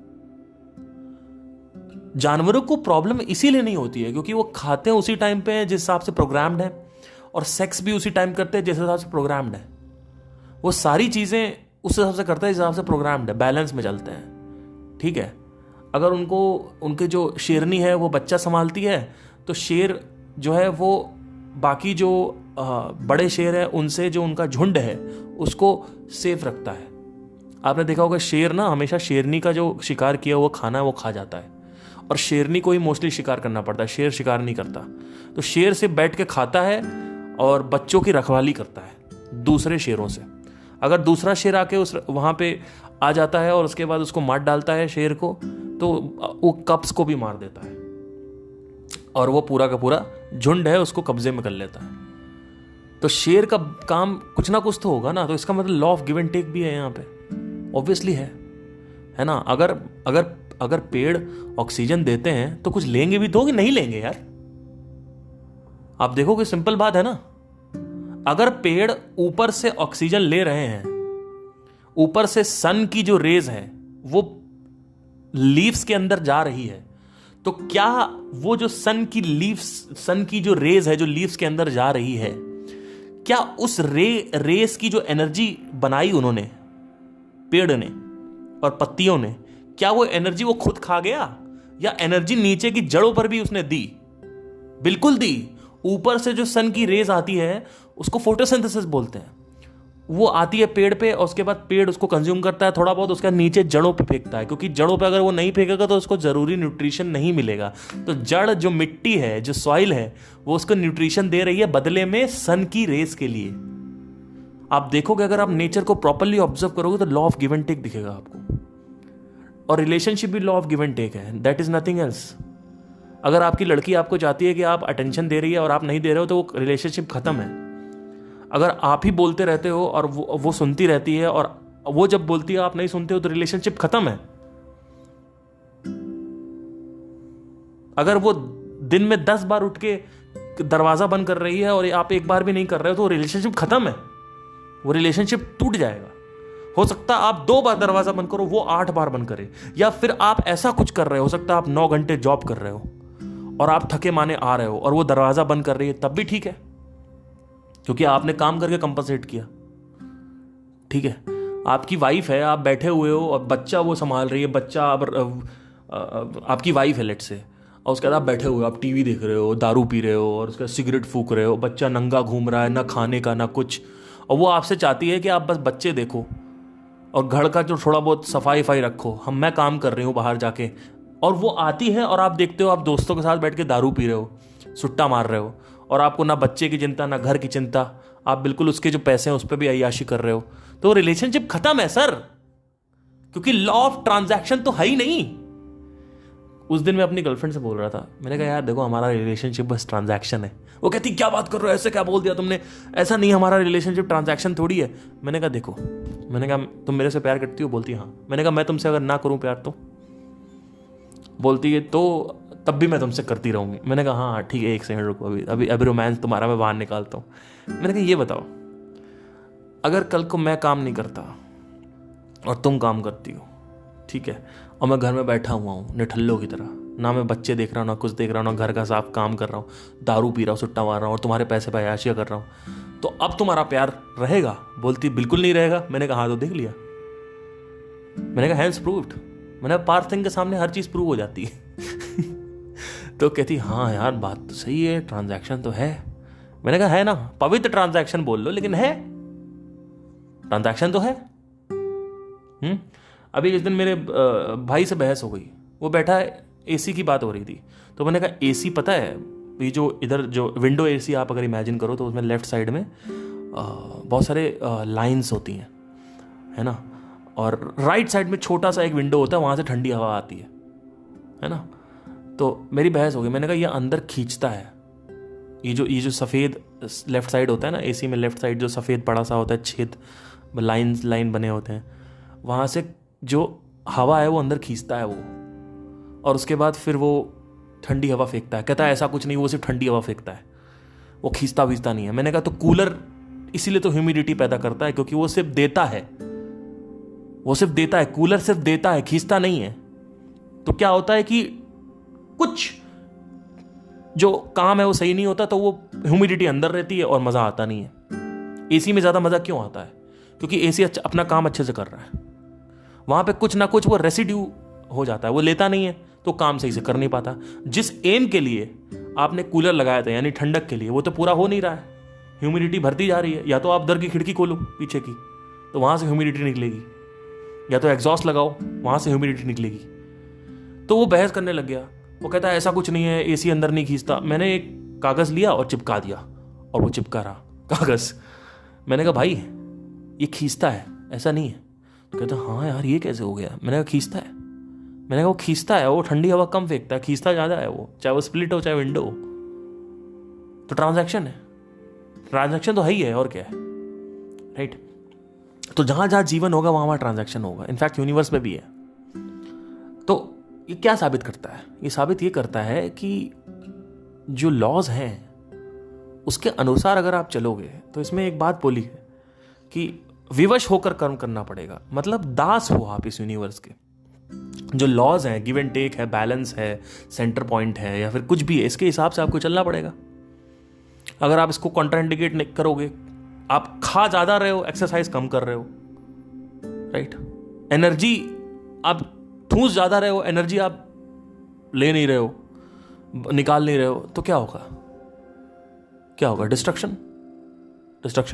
जानवरों को प्रॉब्लम इसीलिए नहीं होती है क्योंकि वो खाते हैं उसी टाइम पे जिस हिसाब से प्रोग्राम्ड है, और सेक्स भी उसी टाइम करते हैं जिस हिसाब से प्रोग्राम्ड है। वो सारी चीजें उस हिसाब से करते हैं जिस हिसाब से प्रोग्राम्ड है, बैलेंस में चलते हैं, ठीक है। अगर उनको, उनके जो शेरनी है वो बच्चा संभालती है, तो शेर जो है वो बाकी जो बड़े शेर है उनसे जो उनका झुंड है उसको सेफ रखता है। आपने देखा होगा शेर ना हमेशा शेरनी का जो शिकार किया वो खाना है वो खा जाता है, और शेरनी को ही मोस्टली शिकार करना पड़ता है, शेर शिकार नहीं करता। तो शेर से बैठ के खाता है और बच्चों की रखवाली करता है दूसरे शेरों से। अगर दूसरा शेर आके उस वहां पे आ जाता है और उसके बाद उसको मार डालता है शेर को, तो वो कप्स को भी मार देता है और वो पूरा का पूरा झुंड है उसको कब्जे में कर लेता है। तो शेयर का काम कुछ ना कुछ तो होगा ना, तो इसका मतलब law of give and take भी है यहाँ पे, ऑब्वियसली है ना। अगर अगर अगर पेड़ ऑक्सीजन देते हैं तो कुछ लेंगे भी तो, कि नहीं लेंगे यार? आप देखोगे, सिंपल बात है ना। अगर पेड़ ऊपर से ऑक्सीजन ले रहे हैं, ऊपर से सन की जो रेज है वो लीव्स के अंदर जा रही है, तो क्या वो जो सन की जो रेज है जो लीव्स के अंदर जा रही है, क्या उस रेस की जो एनर्जी बनाई उन्होंने, पेड़ ने और पत्तियों ने, क्या वो एनर्जी वो खुद खा गया, या एनर्जी नीचे की जड़ों पर भी उसने दी? बिल्कुल दी। ऊपर से जो सन की रेज आती है उसको फोटोसिंथेसिस बोलते हैं। वो आती है पेड़ पे और उसके बाद पेड़ उसको कंज्यूम करता है, थोड़ा बहुत उसका नीचे जड़ों पे फेंकता है, क्योंकि जड़ों पे अगर वो नहीं फेंकेगा तो उसको जरूरी न्यूट्रिशन नहीं मिलेगा। तो जड़ जो मिट्टी है, जो सॉइल है, वो उसको न्यूट्रिशन दे रही है बदले में सन की रेस के लिए। आप देखोगे, अगर आप नेचर को प्रॉपरली ऑब्जर्व करोगे तो law of give and take दिखेगा आपको। और रिलेशनशिप भी law of give and take है, दैट इज नथिंग एल्स। अगर आपकी लड़की आपको चाहती है कि आप अटेंशन दे रही है और आप नहीं दे रहे हो, तो वो रिलेशनशिप खत्म है। अगर आप ही बोलते रहते हो और वो सुनती रहती है, और वो जब बोलती है आप नहीं सुनते हो, तो रिलेशनशिप खत्म है। अगर वो दिन में 10 बार उठ के दरवाजा बंद कर रही है और आप एक बार भी नहीं कर रहे हो, तो रिलेशनशिप खत्म है, वो रिलेशनशिप टूट जाएगा। हो सकता है आप 2 बार दरवाजा बंद करो, वो 8 बार बंद करे, या फिर आप ऐसा कुछ कर रहे हो सकता है आप 9 घंटे जॉब कर रहे हो और आप थके माने आ रहे हो और वो दरवाजा बंद कर रही है, तब भी ठीक है, क्योंकि आपने काम करके कंपनसेट किया। ठीक है, आपकी वाइफ है, आप बैठे हुए हो और बच्चा वो संभाल रही है, बच्चा आपकी वाइफ है लेट से, और उसके बाद आप बैठे हुए हो, आप टीवी देख रहे हो, दारू पी रहे हो और उसका सिगरेट फूक रहे हो, बच्चा नंगा घूम रहा है, ना खाने का ना कुछ, और वो आपसे चाहती है कि आप बस बच्चे देखो और घर का जो थोड़ा बहुत सफाई रखो, मैं काम कर रही हूँ बाहर जाके। और वो आती है और आप देखते हो आप दोस्तों के साथ बैठ के दारू पी रहे हो, सुट्टा मार रहे हो, और आपको ना बच्चे की चिंता ना घर की चिंता, आप बिल्कुल उसके जो पैसे हैं उस पर भी अय्याशी कर रहे हो, तो रिलेशनशिप खत्म है सर, क्योंकि लॉ ऑफ ट्रांजैक्शन तो है ही नहीं। उस दिन मैं अपनी गर्लफ्रेंड से बोल रहा था, मैंने कहा यार देखो हमारा रिलेशनशिप बस ट्रांजैक्शन है। वो कहती क्या बात कर रहे हो, ऐसे क्या बोल दिया तुमने, ऐसा नहीं, हमारा रिलेशनशिप ट्रांजैक्शन थोड़ी है। मैंने कहा देखो, मैंने कहा तुम मेरे से प्यार करती हो? बोलती हाँ। मैंने कहा मैं तुमसे अगर ना करूं प्यार तो? बोलती है तो तब भी मैं तुमसे करती रहूंगी। मैंने कहा हाँ ठीक है, 1 सेकंड रुको, अभी रोमांस तुम्हारा मैं बाहर निकालता हूँ। मैंने कहा ये बताओ, अगर कल को मैं काम नहीं करता और तुम काम करती हो, ठीक है, और मैं घर में बैठा हुआ हूँ निठल्लों की तरह, ना मैं बच्चे देख रहा हूँ ना कुछ देख रहा हूँ, ना घर का साफ काम कर रहा हूँ, दारू पी रहा हूँ, सुट्टा मार रहा हूँ और तुम्हारे पैसे पर अय्याशियाँ कर रहा हूँ, तो अब तुम्हारा प्यार रहेगा? बोलती बिल्कुल नहीं रहेगा। मैंने कहा हाँ तो देख लिया। मैंने कहा हैंड्स प्रूव्ड। मैंने पार्थ सिंह के सामने हर चीज प्रूव हो जाती है। तो कहती हाँ यार बात तो सही है, ट्रांजैक्शन तो है। मैंने कहा है ना, पवित्र ट्रांजैक्शन बोल लो लेकिन है, ट्रांजैक्शन तो है। अभी इस दिन मेरे भाई से बहस हो गई, वो बैठा है, एसी की बात हो रही थी, तो मैंने कहा एसी पता है, ये जो इधर जो विंडो एसी आप अगर इमेजिन करो तो उसमें लेफ्ट साइड में बहुत सारे लाइंस होती हैं, है ना, और राइट साइड में छोटा सा एक विंडो होता है, वहाँ से ठंडी हवा आती है ना। तो मेरी बहस हो गई, मैंने कहा ये अंदर खींचता है, ये जो सफ़ेद लेफ्ट साइड होता है ना एसी में, लेफ्ट साइड जो सफ़ेद बड़ा सा होता है छेद, लाइन बने होते हैं, वहाँ से जो हवा है वो अंदर खींचता है वो, और उसके बाद फिर वो ठंडी हवा फेंकता है। कहता है ऐसा कुछ नहीं, वो सिर्फ ठंडी हवा फेंकता है, वो खींचता भींचता नहीं है। मैंने कहा तो कूलर इसीलिए तो ह्यूमिडिटी पैदा करता है, क्योंकि वो सिर्फ देता है, वो सिर्फ देता है, कूलर सिर्फ देता है, खींचता नहीं है। तो क्या होता है कि कुछ जो काम है वो सही नहीं होता, तो वो ह्यूमिडिटी अंदर रहती है और मजा आता नहीं है। एसी में ज्यादा मजा क्यों आता है? क्योंकि एसी अपना काम अच्छे से कर रहा है, वहां पे कुछ ना कुछ वो रेसिड्यू हो जाता है, वो लेता नहीं है तो काम सही से कर नहीं पाता। जिस एम के लिए आपने कूलर लगाया था यानी ठंडक के लिए, वो तो पूरा हो नहीं रहा है, ह्यूमिडिटी भरती जा रही है। या तो आप दर की खिड़की खोलो पीछे की, तो वहां से ह्यूमिडिटी निकलेगी, या तो एग्जॉस्ट लगाओ, वहां से ह्यूमिडिटी निकलेगी। तो वो बहस करने लग गया, वो कहता है ऐसा कुछ नहीं है, एसी अंदर नहीं खींचता। मैंने एक कागज लिया और चिपका दिया, और वो चिपका रहा कागज। मैंने कहा भाई ये खींचता है, ऐसा नहीं है। तो कहता हाँ यार ये कैसे हो गया? मैंने कहा खींचता है। मैंने कहा वो खींचता है, वो ठंडी हवा कम फेंकता है, खींचता ज्यादा है वो, चाहे वो स्प्लिट हो चाहे विंडो हो। तो ट्रांजैक्शन है, ट्रांजैक्शन तो है ही है, और क्या है, राइट। तो जहां जहां जीवन होगा वहां वहां ट्रांजैक्शन होगा, इनफैक्ट यूनिवर्स में भी है। तो ये क्या साबित करता है? ये साबित ये करता है कि जो लॉज हैं उसके अनुसार अगर आप चलोगे तो इसमें एक बात बोली है कि विवश होकर कर्म करना पड़ेगा, मतलब दास हो आप इस यूनिवर्स के। जो लॉज हैं, गिव एंड टेक है, बैलेंस है, सेंटर पॉइंट है, या फिर कुछ भी है, इसके हिसाब से आपको चलना पड़ेगा। अगर आप इसको कॉन्ट्राइंडिकेट नहीं करोगे, आप खा ज्यादा रहे हो, एक्सरसाइज कम कर रहे हो, राइट, एनर्जी आप ठूस ज्यादा रहे हो, एनर्जी आप ले नहीं रहे हो, निकाल नहीं रहे हो, तो क्या होगा? क्या होगा? डिस्ट्रक्शन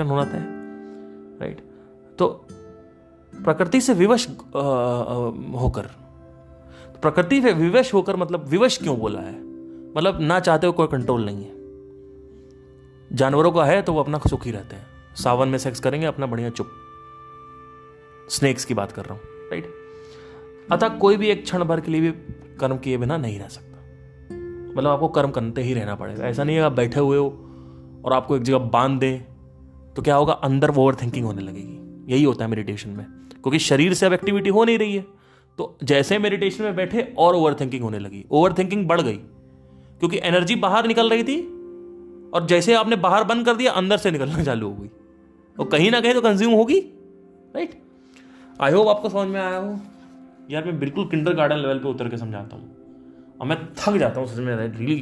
होना तय, राइट। तो प्रकृति से विवश होकर, प्रकृति से विवश होकर, मतलब विवश क्यों बोला है? मतलब ना चाहते हो कोई कंट्रोल नहीं है। जानवरों का है तो वो अपना सुखी रहते हैं, सावन में सेक्स करेंगे अपना बढ़िया चुप, स्नेक्स की बात कर रहा हूं, राइट। अतः कोई भी एक क्षण भर के लिए भी कर्म किए बिना नहीं रह सकता, मतलब आपको कर्म करते ही रहना पड़ेगा। ऐसा नहीं है आप बैठे हुए हो और आपको एक जगह बांध दें तो क्या होगा, अंदर वो ओवर थिंकिंग होने लगेगी। यही होता है मेडिटेशन में, क्योंकि शरीर से अब एक्टिविटी हो नहीं रही है, तो जैसे मेडिटेशन में बैठे और ओवर थिंकिंग होने लगी, ओवर थिंकिंग बढ़ गई, क्योंकि एनर्जी बाहर निकल रही थी और जैसे आपने बाहर बंद कर दिया अंदर से निकलना चालू हो गई, और कहीं ना कहीं तो कंज्यूम होगी, राइट। आई होप आपको समझ में आया हो। यार मैं बिल्कुल किंडरगार्टन लेवल पे उतर के समझाता हूँ और मैं थक जाता हूँ सच में, रियली।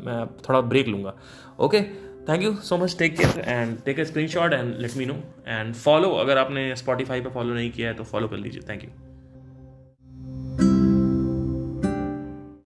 मैं थोड़ा ब्रेक लूंगा। Okay, thank you so much, take care and take a screenshot and let me know and follow. अगर आपने स्पॉटिफाई पे फॉलो नहीं किया है तो फॉलो कर लीजिए। Thank you.